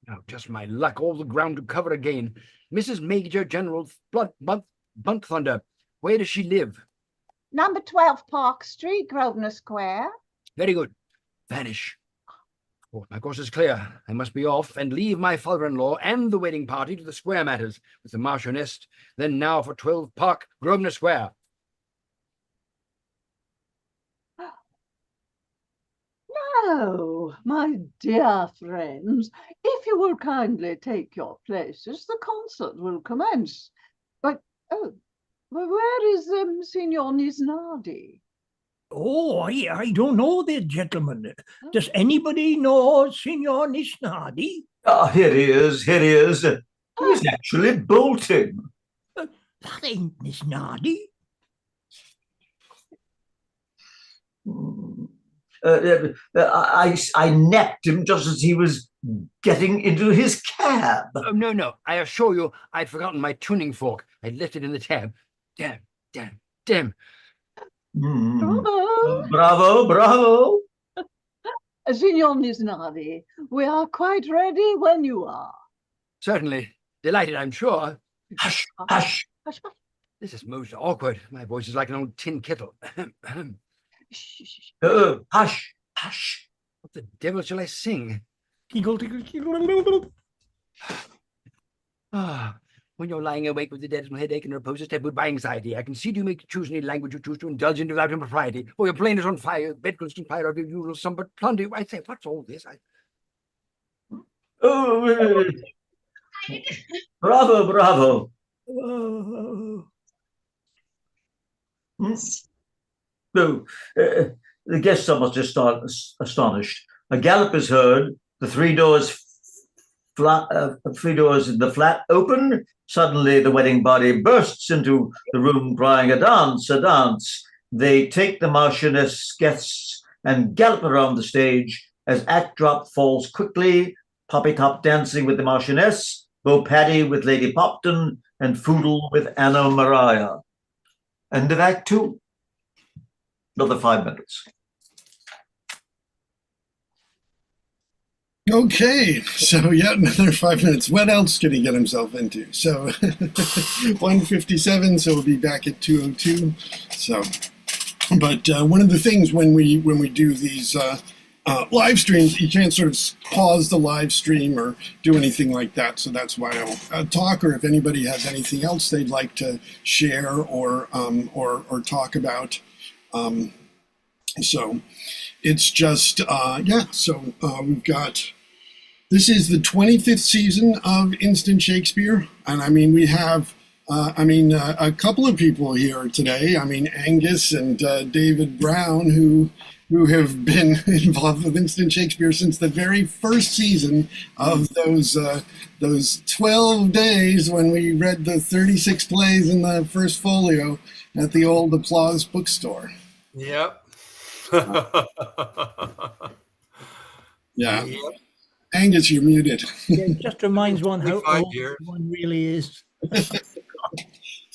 Oh, just my luck. All the ground to cover again. Mrs. Major General Bunthunder. Where does she live? Number 12 Park Street, Grosvenor Square. Very good. Vanish. Oh, my course is clear. I must be off and leave my father-in-law and the wedding party to the square matters with the Marchioness. Then now for 12 Park, Grosvenor Square. No, my dear friends, if you will kindly take your places, the concert will commence. But, oh, where is Signor Nisnardi? Oh, I don't know the gentleman. Does anybody know Signor Nisnardi? Here he is, here he is. He's actually bolting. That ain't Nisnardi. I napped him just as he was getting into his cab. Oh, no. I assure you, I'd forgotten my tuning fork. I left it in the tab. Damn. Bravo. Signor Nisnardi, we are quite ready when you are. Certainly. Delighted, I'm sure. Hush. This is most awkward. My voice is like an old tin kettle. Hush. What the devil shall I sing? When you're lying awake with a dreadful headache and repose a step by anxiety, I concede you may choose any language you choose to indulge in without impropriety. Or your plane is on fire, your bed constant fire of your usual somewhat plunder. I say, what's all this? Bravo. The guests are much astonished. A gallop is heard. The three doors in the flat open. Suddenly, the wedding party bursts into the room, crying, "A dance!" They take the Marchioness guests and gallop around the stage as act drop falls quickly. Poppy Top dancing with the Marchioness, Bo Paddy with Lady Popton, and Foodle with Anna Maria. End of Act 2. Another 5 minutes. Okay, so yet another 5 minutes. What else can he get himself into? So 1:57, so we'll be back at 2:02. So, but one of the things when we do these live streams, you can't sort of pause the live stream or do anything like that. So that's why I'll talk, or if anybody has anything else they'd like to share or talk about. So it's just, so we've got, this is the 25th season of Instant Shakespeare. And I mean, we have A couple of people here today. I mean, Angus and David Brown, who have been involved with Instant Shakespeare since the very first season of those 12 days when we read the 36 plays in the first folio at the old Applause bookstore. Yep. Yeah. Yep. Angus, you're muted. Yeah, it just reminds one how 25 old years. one really is.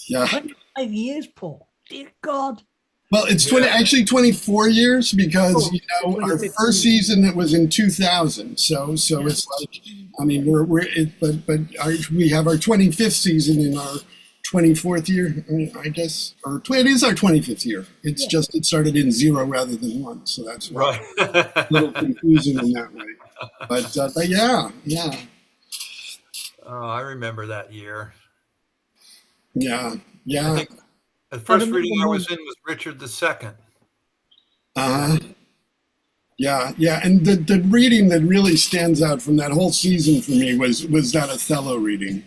Yeah. 25 years, Paul. Dear God. Well, it's 24 years because our first season it was in 2000. So it's like, I mean, we have our 25th season in our 24th year, I guess, or it is our 25th year. It's just it started in 0 rather than 1, so that's why Right. a little confusing in that way. But yeah. Oh, I remember that year. Yeah. I think the first reading I was in was Richard II. Yeah, and the reading that really stands out from that whole season for me was that Othello reading.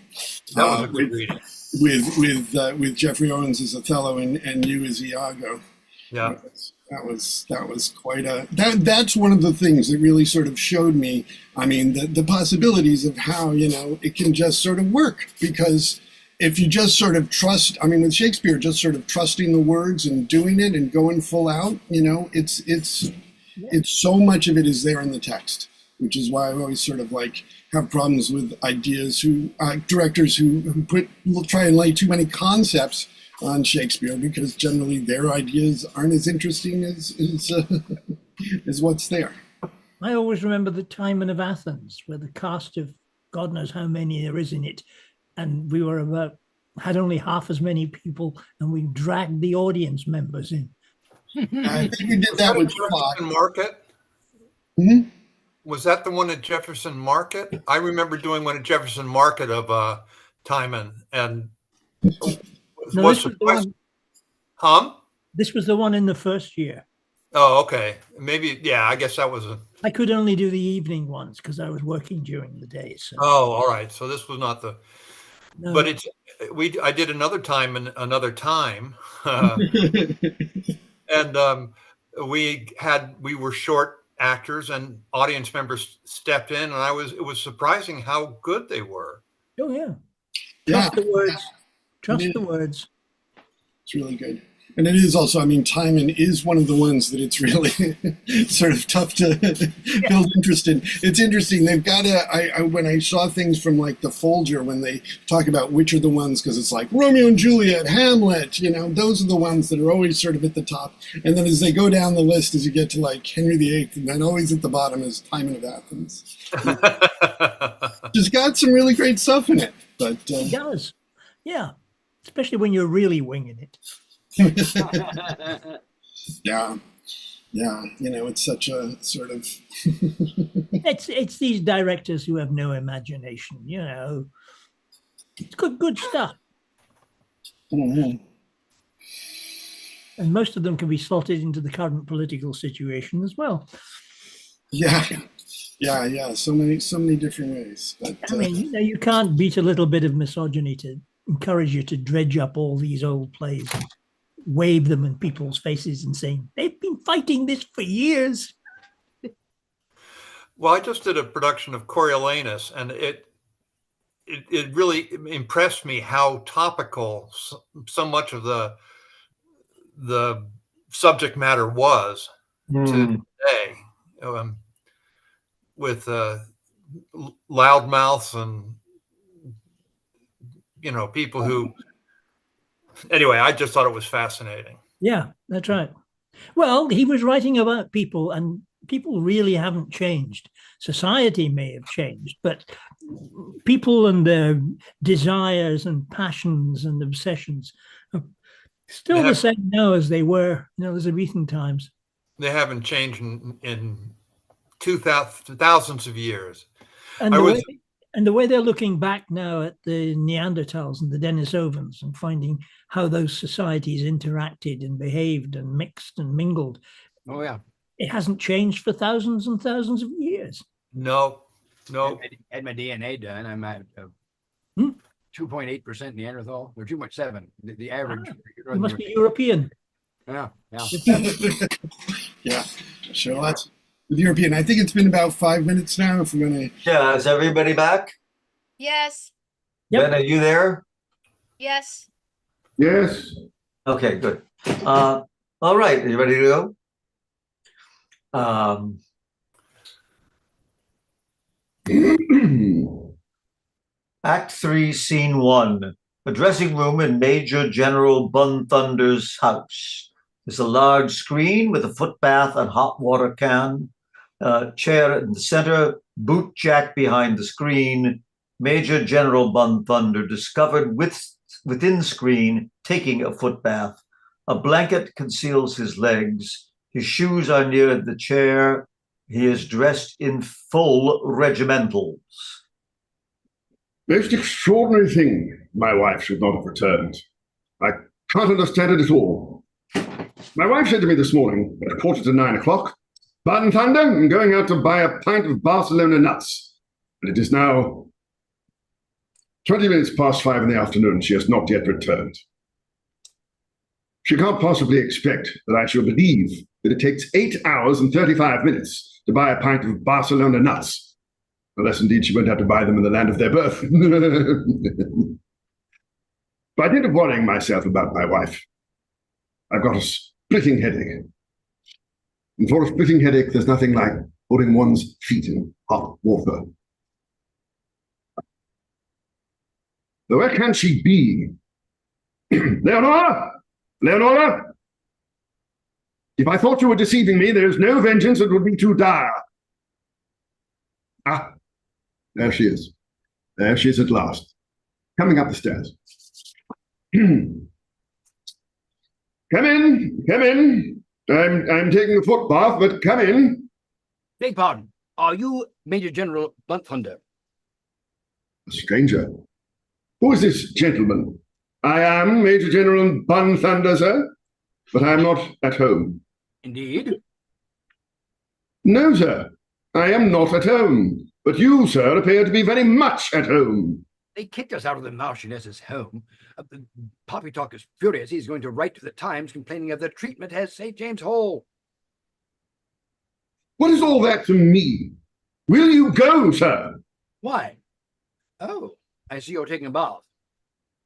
That was a good reading. With Jeffrey Owens as Othello and you as Iago. Yeah. That was quite that's one of the things that really sort of showed me, I mean, the possibilities of how, it can just sort of work, because if you just sort of trust, I mean, with Shakespeare, just sort of trusting the words and doing it and going full out, it's so much of it is there in the text, which is why I always sort of have problems with directors who try and lay too many concepts on Shakespeare, because generally their ideas aren't as interesting as what's there. I always remember the Timon of Athens, where the cast of God knows how many there is in it, and we had only half as many people, and we dragged the audience members in. I think we did that with Jefferson Market. Mm-hmm. Was that the one at Jefferson Market? I remember doing one at Jefferson Market of Timon, and No, this was the one. This was the one in the first year. Oh, okay. Maybe, yeah, I guess that was I could only do the evening ones because I was working during the day. So. Oh, all right. So this was not the. No. But I did another time and another time, and we were short actors, and audience members stepped in, and it was surprising how good they were. Oh yeah. Trust the words. Trust the words. It's really good. And it is also, I mean, Timon is one of the ones that it's really sort of tough to build interest in. It's interesting. They've got when I saw things from the Folger, when they talk about which are the ones, because it's like Romeo and Juliet, Hamlet, those are the ones that are always sort of at the top. And then as they go down the list, as you get to Henry VIII, and then always at the bottom is Timon of Athens. Just got some really great stuff in it. But it does. Yeah. Especially when you're really winging it. Yeah, it's such a sort of it's these directors who have no imagination, it's good stuff. Mm-hmm. And most of them can be slotted into the current political situation as well. Yeah, so many different ways. But I mean, you can't beat a little bit of misogyny to encourage you to dredge up all these old plays and wave them in people's faces and saying, they've been fighting this for years. Well, I just did a production of Coriolanus, and it really impressed me how topical so much of the subject matter was to today, with loudmouths and people who. Anyway, I just thought it was fascinating. Yeah, that's right. Well, he was writing about people, and people really haven't changed. Society may have changed, but people and their desires and passions and obsessions are still the same now as they were in Elizabethan times. They haven't changed in thousands of years. And the way they're looking back now at the Neanderthals and the Denisovans and finding how those societies interacted and behaved and mixed and mingled. Oh, yeah. It hasn't changed for thousands and thousands of years. No. Had my DNA done. I might have 2.8% Neanderthal, or 2.7, the average. You must be European. Yeah, yeah. Yeah, sure. Lots with European. I think it's been about 5 minutes now. If we're gonna. Yeah, is everybody back? Yes, Yep. Ben, are you there? yes. Yes. Okay, good. All right, are you ready to go? Act 3, Scene 1. A dressing room in Major General Bunthunder's house. There's a large screen with a foot bath and hot water can. Chair in the center, boot jack behind the screen. Major General Bunthunder discovered within screen taking a foot bath. A blanket conceals his legs. His shoes are near the chair. He is dressed in full regimentals. Most extraordinary thing. My wife should not have returned. I can't understand it at all. My wife said to me this morning at 8:45, "Button Thunder, I'm going out to buy a pint of Barcelona nuts." And it is now 20 minutes past 5 in the afternoon. She has not yet returned. She can't possibly expect that I shall believe that it takes 8 hours and 35 minutes to buy a pint of Barcelona nuts. Unless indeed she won't have to buy them in the land of their birth. By dint of worrying myself about my wife, I've got a splitting headache. And for a splitting headache, there's nothing like putting one's feet in hot water. Now, where can she be? Leonora! Leonora! If I thought you were deceiving me, there is no vengeance that would be too dire. Ah, there she is. There she is at last, coming up the stairs. Come in, come in. I'm taking a foot bath, but come in. Beg pardon. Are you Major General Bunthunder? A stranger. Who is this gentleman? I am Major General Bunthunder, sir, but I am not at home. Indeed. No, sir, I am not at home. But you, sir, appear to be very much at home. They kicked us out of the Marchioness's home. Poppytalk is furious. He's going to write to the Times complaining of the treatment at St. James Hall. What is all that to me? Will you go, sir? Why? Oh, I see you're taking a bath.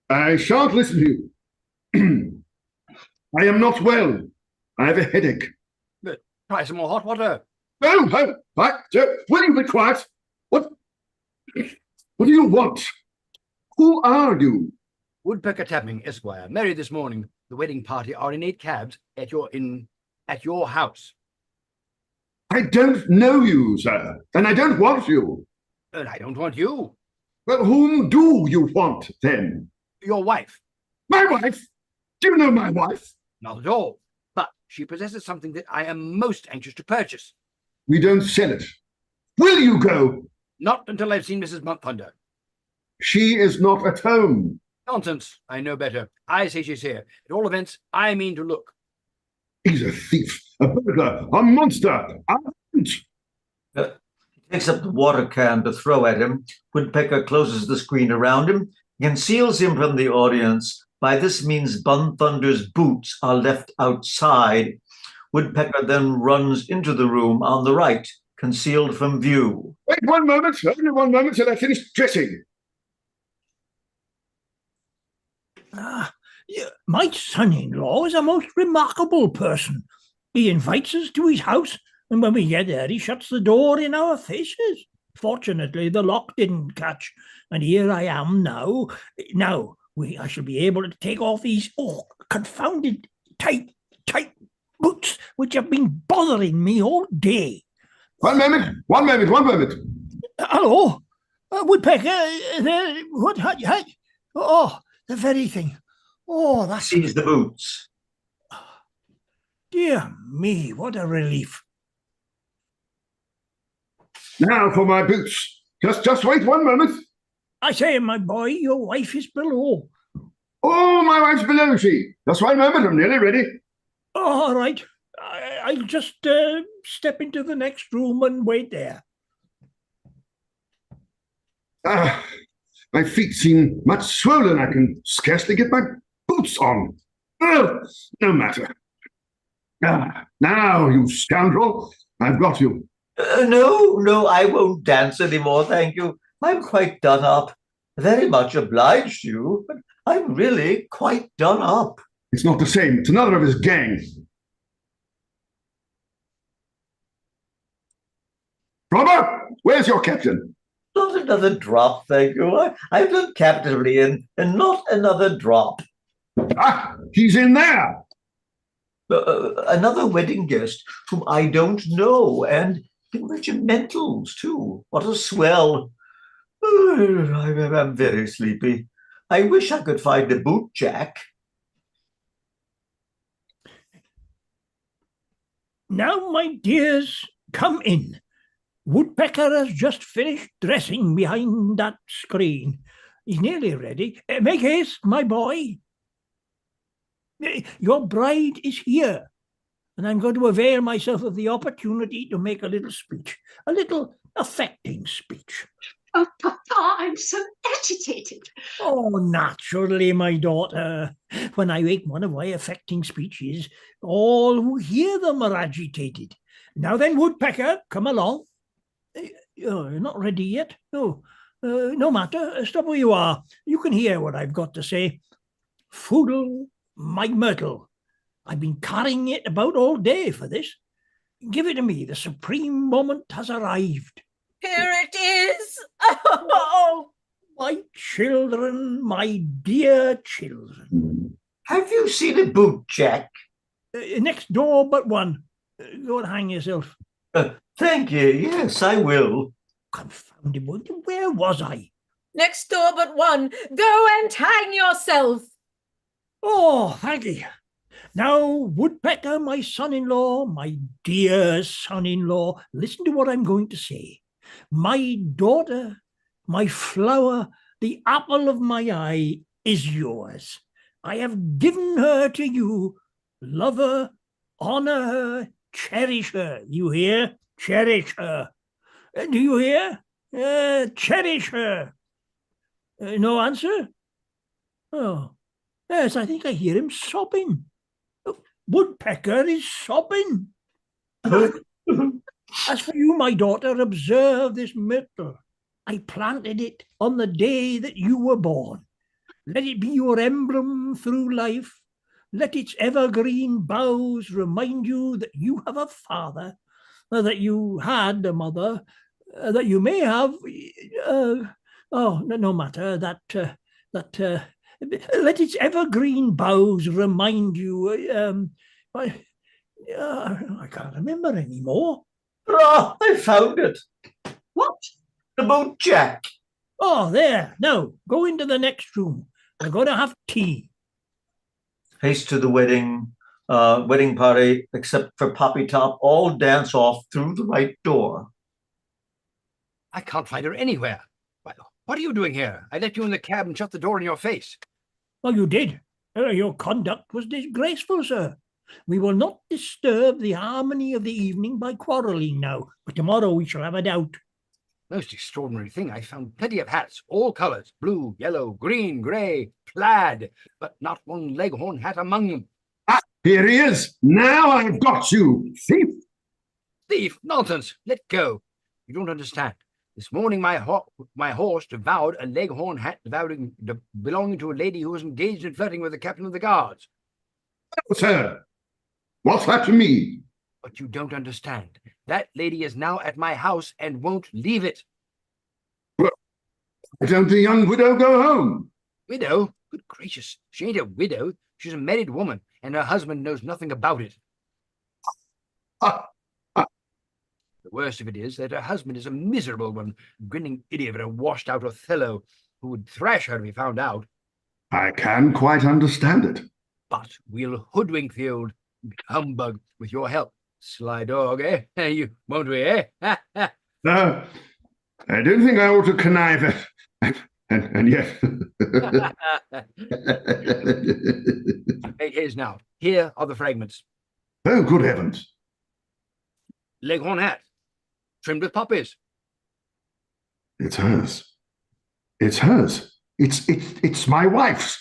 I shan't listen to you. I am not well. I have a headache. But try some more hot water. No, will you be quiet? What do you want? Who are you? Woodpecker Tapping, Esquire. Married this morning. The wedding party are in 8 cabs at your house. I don't know you, sir, and I don't want you. And I don't want you. Well, whom do you want, then? Your wife. My wife? Do you know my wife? Not at all. But she possesses something that I am most anxious to purchase. We don't sell it. Will you go? Not until I've seen Mrs. Bunthunder. She is not at home. Nonsense. I know better. I say she's here. At all events, I mean to look. He's a thief, a burglar, a monster. He takes up the water can to throw at him. Woodpecker closes the screen around him, conceals him from the audience. By this means, Bunthunder's boots are left outside. Woodpecker then runs into the room on the right, concealed from view. Wait one moment, only 1 moment till I finish dressing. My son-in-law is a most remarkable person. He invites us to his house, and when we get there, he shuts the door in our faces. Fortunately, the lock didn't catch, and here I am now. I shall be able to take off these confounded tight boots, which have been bothering me all day. One moment. Hello, Woodpecker. What? Oh, the very thing. Oh, that's... Sees the boots. Dear me, what a relief. Now for my boots. Just wait 1 moment. I say, my boy, your wife is below. Oh, my wife's below, she. Just 1 moment, I'm nearly ready. Oh, all right. I'll just step into the next room and wait there. My feet seem much swollen. I can scarcely get my boots on. Oh, no matter. Now, you scoundrel, I've got you. No, I won't dance anymore, thank you. I'm quite done up. Very much obliged to you, but I'm really quite done up. It's not the same. It's another of his gang. Robert, where's your captain? Not another drop, thank you. I've done capitally, and not another drop. Ah, he's in there. Another wedding guest whom I don't know, and in regimentals, too. What a swell. I'm very sleepy. I wish I could find a boot jack. Now, my dears, come in. Woodpecker has just finished dressing behind that screen. He's nearly ready. Make haste, my boy. Your bride is here, and I'm going to avail myself of the opportunity to make a little speech, a little affecting speech. Oh, Papa, I'm so agitated. Oh, naturally, my daughter. When I make one of my affecting speeches, all who hear them are agitated. Now then, Woodpecker, come along. You're not ready yet? No, no matter. Stop where you are. You can hear what I've got to say. Foodle, my myrtle. I've been carrying it about all day for this. Give it to me. The supreme moment has arrived. Here it is. Oh, my children, my dear children. Have you seen a boot jack? Next door but one. Go and hang yourself. Thank you. Yes, I will. Confounded one. Where was I? next door but one. Go and hang yourself. Oh, thank you. Now, Woodpecker, my son-in-law, my dear son-in-law, listen to what I'm going to say. My daughter, my flower, the apple of my eye is yours. I have given her to you. Love her, honor her, cherish her. You hear? Cherish her. Do you hear? Cherish her. No answer? Oh, yes, I think I hear him sobbing. Woodpecker is sobbing. As for you, my daughter, observe this myrtle. I planted it on the day that you were born. Let it be your emblem through life. Let its evergreen boughs remind you that you have a father, that you had a mother, that you may have. No matter that. Let its evergreen boughs remind you. I can't remember anymore. Ah, I found it. What? The boot jack. Oh, there. Now, go into the next room. We're going to have tea. Haste to the wedding party, except for Poppy Top, all dance off through the right door. I can't find her anywhere. What are you doing here? I let you in the cab and shut the door in your face. Well, you did. Your conduct was disgraceful, sir. We will not disturb the harmony of the evening by quarrelling now, but tomorrow we shall have it out. Most extraordinary thing, I found plenty of hats, all colours, blue, yellow, green, grey, plaid, but not one leghorn hat among them. Ah, here he is. Now I've got you, thief. Thief, nonsense, let go. You don't understand. This morning my horse devoured a leghorn hat belonging to a lady who was engaged in flirting with the captain of the guards. Oh, sir, what's that to me? But you don't understand. That lady is now at my house and won't leave it. Well, why don't the young widow go home? Widow? Good gracious, she ain't a widow. She's a married woman, and her husband knows nothing about it. The worst of it is that her husband is a miserable one, grinning idiot and a washed-out Othello who would thrash her if he found out. I can quite understand it. But we'll hoodwink the old humbug with your help. Sly dog, eh? You won't we, eh? No, I don't think I ought to connive it. And yet... It is now. Here are the fragments. Oh, good heavens. Leghorn hat, trimmed with poppies. It's hers. It's hers. It's my wife's.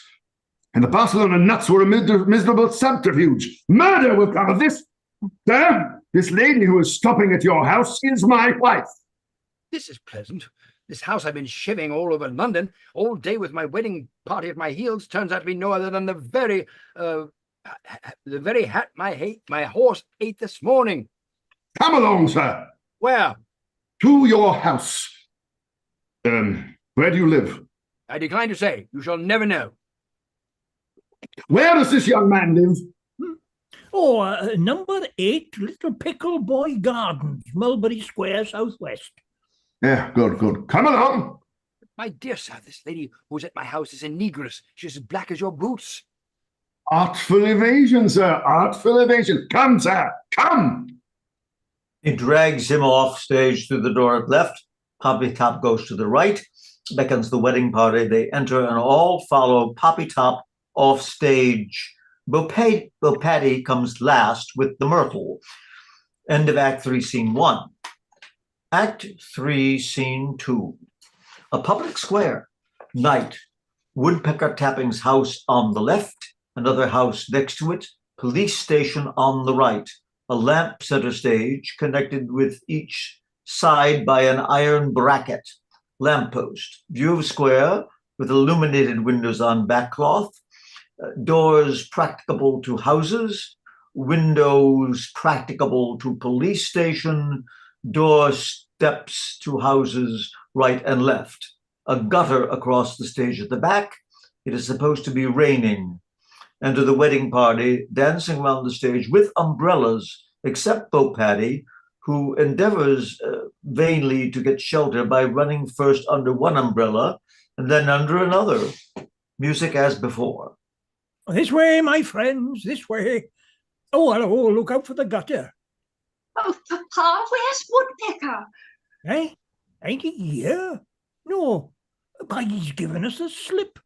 And the Barcelona nuts were a miserable subterfuge. Murder will come of this. Sir, this lady who is stopping at your house is my wife. This is pleasant. This house I've been shivving all over London all day with my wedding party at my heels turns out to be no other than the very hat my horse ate this morning. Come along, sir. Where? To your house. Where do you live? I decline to say. You shall never know. Where does this young man live? Oh, number 8, Little Pickle Boy Gardens, Mulberry Square, Southwest. Yeah, good. Come along. My dear sir, this lady who's at my house is a negress. She's as black as your boots. Artful evasion, sir. Artful evasion. Come, sir. Come. He drags him off stage through the door at left. Poppy Top goes to the right, beckons the wedding party. They enter and all follow Poppy Top off stage. Bo-Patty comes last with the myrtle. End of Act 3, Scene 1. Act 3, Scene 2. A public square. Night. Woodpecker Tapping's house on the left, another house next to it, police station on the right, a lamp center stage connected with each side by an iron bracket. Lamppost. View of square with illuminated windows on backcloth, doors practicable to houses, windows practicable to police station, door steps to houses right and left. A gutter across the stage at the back. It is supposed to be raining. Enter the wedding party dancing around the stage with umbrellas, except Bo-Patty, who endeavors vainly to get shelter by running first under one umbrella and then under another. Music as before. This way, my friends, this way. Oh, hello, look out for the gutter. Oh, Papa, where's Woodpecker? Eh? Ain't he here? No, but he's given us the slip.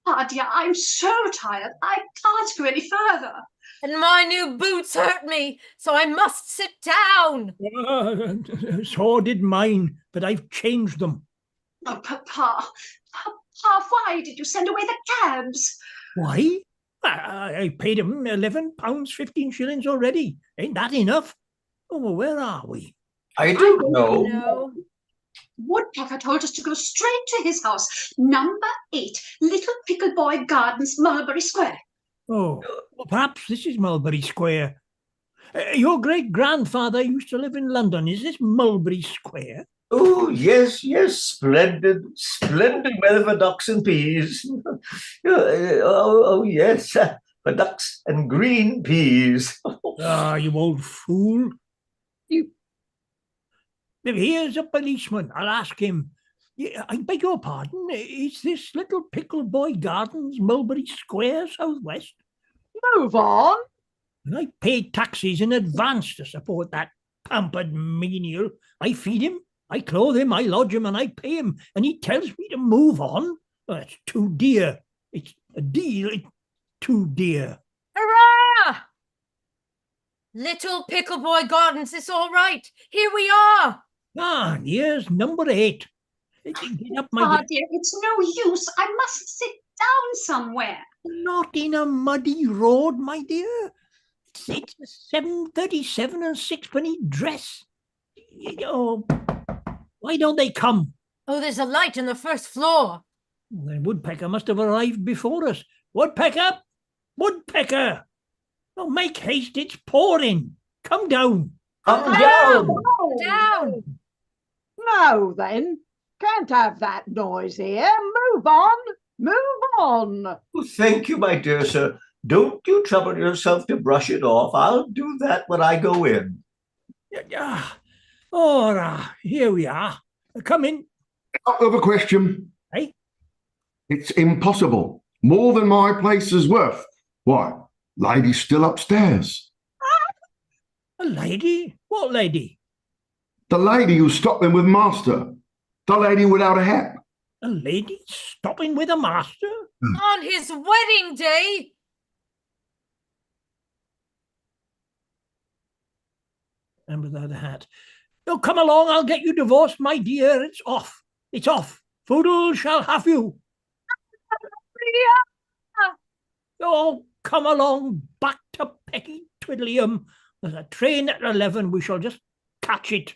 Papa, dear, I'm so tired. I can't go any further. And my new boots hurt me, so I must sit down. So did mine, but I've changed them. Oh, Papa, why did you send away the cabs? Why? I paid him £11, 15 shillings already. Ain't that enough? Oh, well, where are we? I don't know. Woodpecker told us to go straight to his house, number 8, Little Pickle Boy Gardens, Mulberry Square. Oh, well, perhaps this is Mulberry Square. Your great-grandfather used to live in London. Is this Mulberry Square? Oh, yes, splendid weather for ducks and peas. Yes, for ducks and green peas. Ah, you old fool. Here's a policeman. I'll ask him. I beg your pardon. Is this Little Pickle Boy Gardens, Mulberry Square, Southwest? Move on. I paid taxes in advance to support that pampered menial. I feed him, I clothe him, I lodge him, and I pay him, and he tells me to move on. That's too dear. It's a deal. It's too dear. Hurrah! Little Pickle Boy Gardens is all right. Here we are. Ah, here's number 8. Get up, my dear, it's no use. I must sit down somewhere. Not in a muddy road, my dear. It's a 7.37 and 6penny dress. Oh, why don't they come? Oh, there's a light on the first floor. The woodpecker must have arrived before us. Woodpecker! Woodpecker! Oh, make haste, it's pouring. Come down. Come down. Down. No, then. Can't have that noise here. Move on. Move on. Oh, thank you, my dear sir. Don't you trouble yourself to brush it off. I'll do that when I go in. Here we are. Come in. Out of a question. Hey? It's impossible. More than my place is worth. Why? Lady's still upstairs. A lady? What lady? The lady who's stopping with master. The lady without a hat. A lady stopping with a master? On his wedding day? And without a hat. Oh, come along, I'll get you divorced, my dear. It's off. It's off. Foodle shall have you. Oh, come along back to Petty Twiddlium. There's a train at 11. We shall just catch it.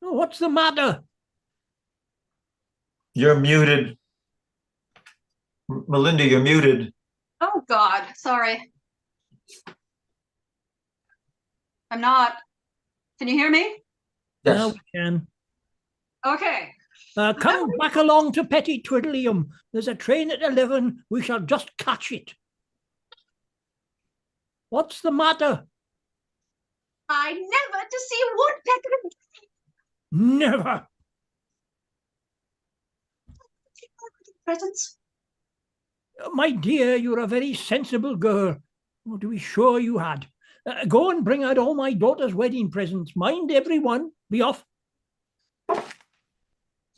Oh, what's the matter? You're muted. Melinda, you're muted. Oh, God. Sorry. I'm not. Can you hear me? Now Yes. we can. Okay. Come back along to Petty Twiddlium. There's a train at 11. We shall just catch it. What's the matter? I never to see a woodpecker. Never. Presents. My dear, you're a very sensible girl. Oh, to be sure you had. Go and bring out all my daughter's wedding presents. Mind everyone. Be off.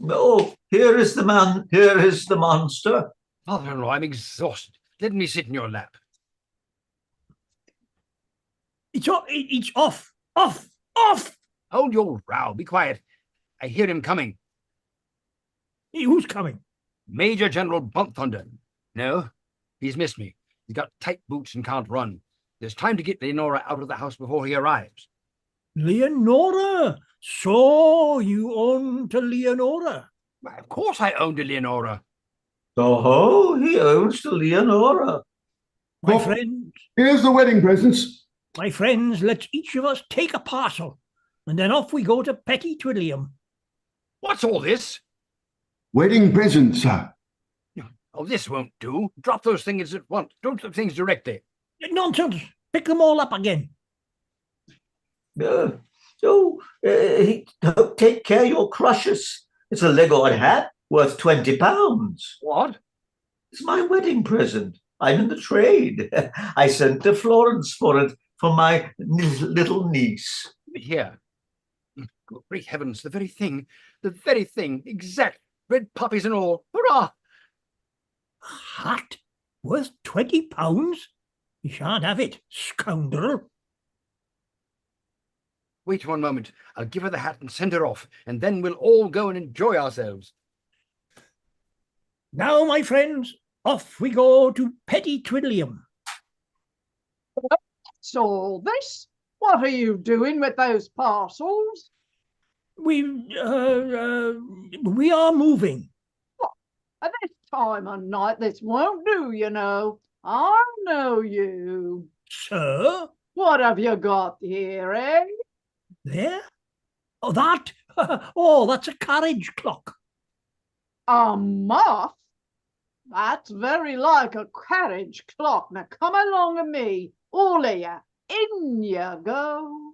Oh, here is the man. Here is the monster. Father-in-law, I'm exhausted. Let me sit in your lap. It's off. Off. Off. Hold your row. Be quiet. I hear him coming. Who's coming? Major General Bumpthunder. No, he's missed me. He's got tight boots and can't run. There's time to get Leonora out of the house before he arrives. Leonora. So you own to Leonora? Why, of course I own to Leonora. Oh, he owns to Leonora. My Oh. friends, Here's the wedding presents. my friends, let's each of us take a parcel, and then off we go to Petty Twiddlium. What's all this? Wedding presents, sir. Oh, this won't do. Drop those things at once. Don't the things directly. Nonsense. Pick them all up again. Take care your crushes. It's a Leghorn hat worth £20. What? It's my wedding present. I'm in the trade. I sent to Florence for it for my little niece. Here. Good great heavens, the very thing. Exact. Red poppies and all. Hurrah! A hat worth £20? You shan't have it, scoundrel. Wait 1 moment. I'll give her the hat and send her off, and then we'll all go and enjoy ourselves. Now, my friends, off we go to Petty Twiddlium. What's all this? What are you doing with those parcels? We are moving. At this time of night, this won't do, you know. I know you. Sir? What have you got here, eh? There? Oh, that? Oh, that's a carriage clock. A muff? That's very like a carriage clock. Now come along with me, all of you. In you go.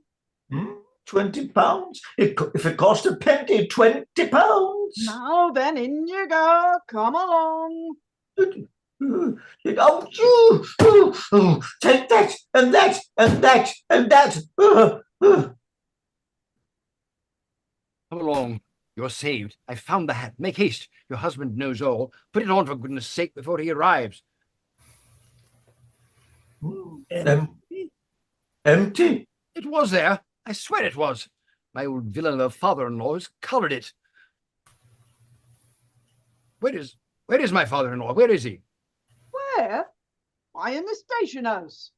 £20? If it cost a penny, £20. Now then, in you go. Come along. Take that and that and that and that. Come along. You're saved. I found the hat. Make haste. Your husband knows all. Put it on, for goodness sake, before he arrives. Empty? It was there. I swear it was. My old villain of a father-in-law has coloured it. Where is my father-in-law? Where is he? Where? Why, in the station house.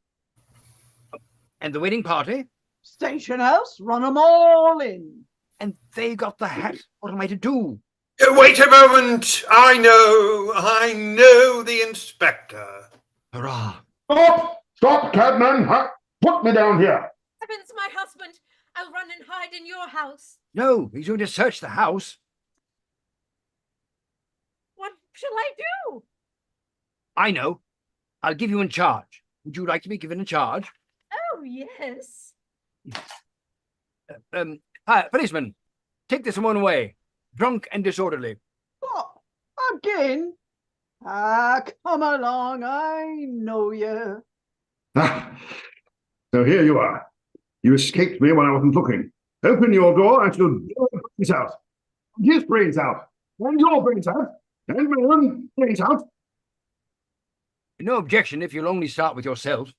And the wedding party? Station house? Run 'em all in. And they got the hat. What am I to do? Wait a moment. I know the inspector. Hurrah. Stop, cabman. Put me down here. Heavens, my husband! I'll run and hide in your house. No, he's going to search the house. What shall I do? I know. I'll give you in charge. Would you like to be given in charge? Oh, yes. Hi, policeman. Take this one away. Drunk and disorderly. What? Again? Come along. I know you. So here you are. You escaped me when I wasn't looking. Open your door and you'll blow his brains out. His brains out. And your brains out. And my own brains out. No objection if you'll only start with yourself.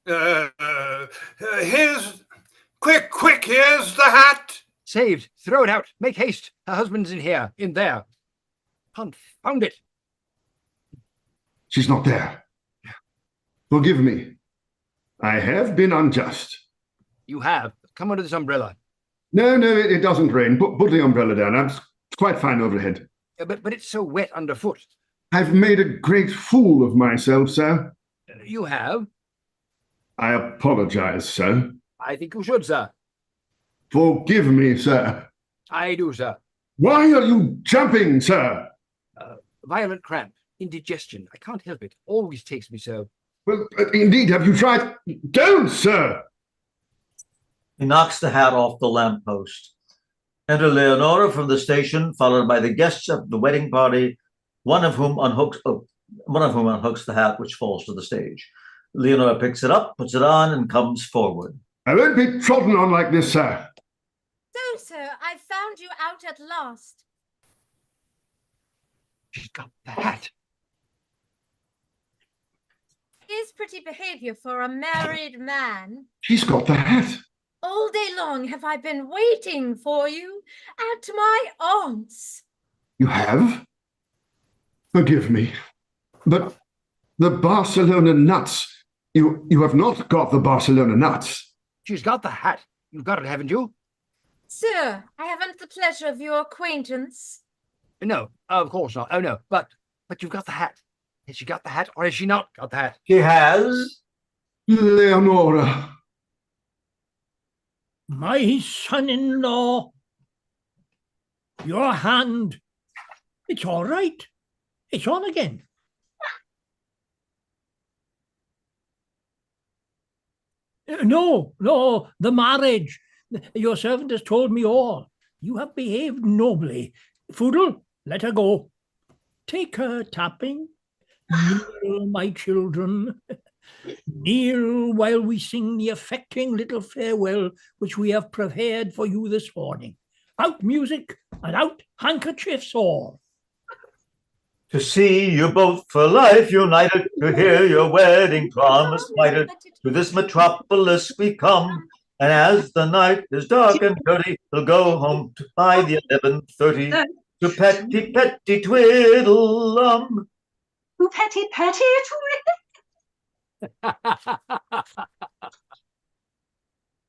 Here's... Quick, here's the hat. Saved. Throw it out. Make haste. Her husband's in here. In there. Confound it. She's not there. Forgive me. I have been unjust. You have. Come under this umbrella. No, it doesn't rain. Put the umbrella down. It's quite fine overhead. But it's so wet underfoot. I've made a great fool of myself, sir. You have? I apologize, sir. I think you should, sir. Forgive me, sir. I do, sir. Why are you jumping, sir? Violent cramp. Indigestion. I can't help it. Always takes me so. Well, indeed, have you tried? Don't, sir! He knocks the hat off the lamppost. Enter Leonora from the station, followed by the guests of the wedding party, one of whom unhooks the hat, which falls to the stage. Leonora picks it up, puts it on, and comes forward. I won't be trodden on like this, sir. So, sir, I found you out at last. She's got the hat. Is pretty behavior for a married man. She's got the hat. All day long have I been waiting for you at my aunt's. You have? Forgive me. But the Barcelona nuts. You have not got the Barcelona nuts. She's got the hat. You've got it, haven't you? Sir, I haven't the pleasure of your acquaintance. No, of course not. Oh, no. But you've got the hat. Has she got the hat or has she not got the hat? She has. Leonora. My son-in-law. Your hand. It's all right. It's on again. No, the marriage. Your servant has told me all. You have behaved nobly. Foodle, let her go. Take her tapping. Kneel, my children. Kneel while we sing the affecting little farewell which we have prepared for you this morning. Out music and out handkerchiefs all. To see you both for life united, to hear your wedding promise plighted, to this metropolis we come, and as the night is dark and dirty, we'll go home by the 11:30 to petty twiddle-um. To petty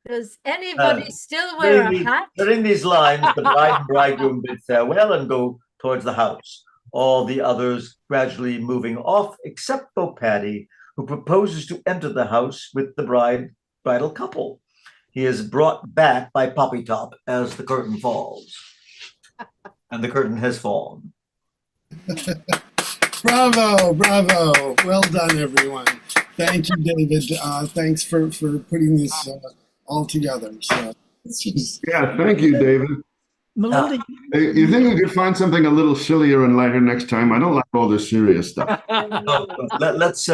Does anybody still wear a hat? During these lines, the bride and bridegroom bid farewell and go towards the house. All the others gradually moving off, except for Patty, who proposes to enter the house with the bridal couple. He is brought back by Poppy Top as the curtain falls. And the curtain has fallen. Bravo. Well done, everyone. Thank you, David. Thanks for putting this all together. So, Yeah, thank you, David. Melinda, You think we could find something a little sillier and lighter next time? I don't like all this serious stuff. Let's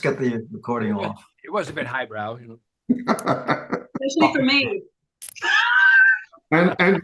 get the recording off. It was a bit highbrow, you know. Especially for me. And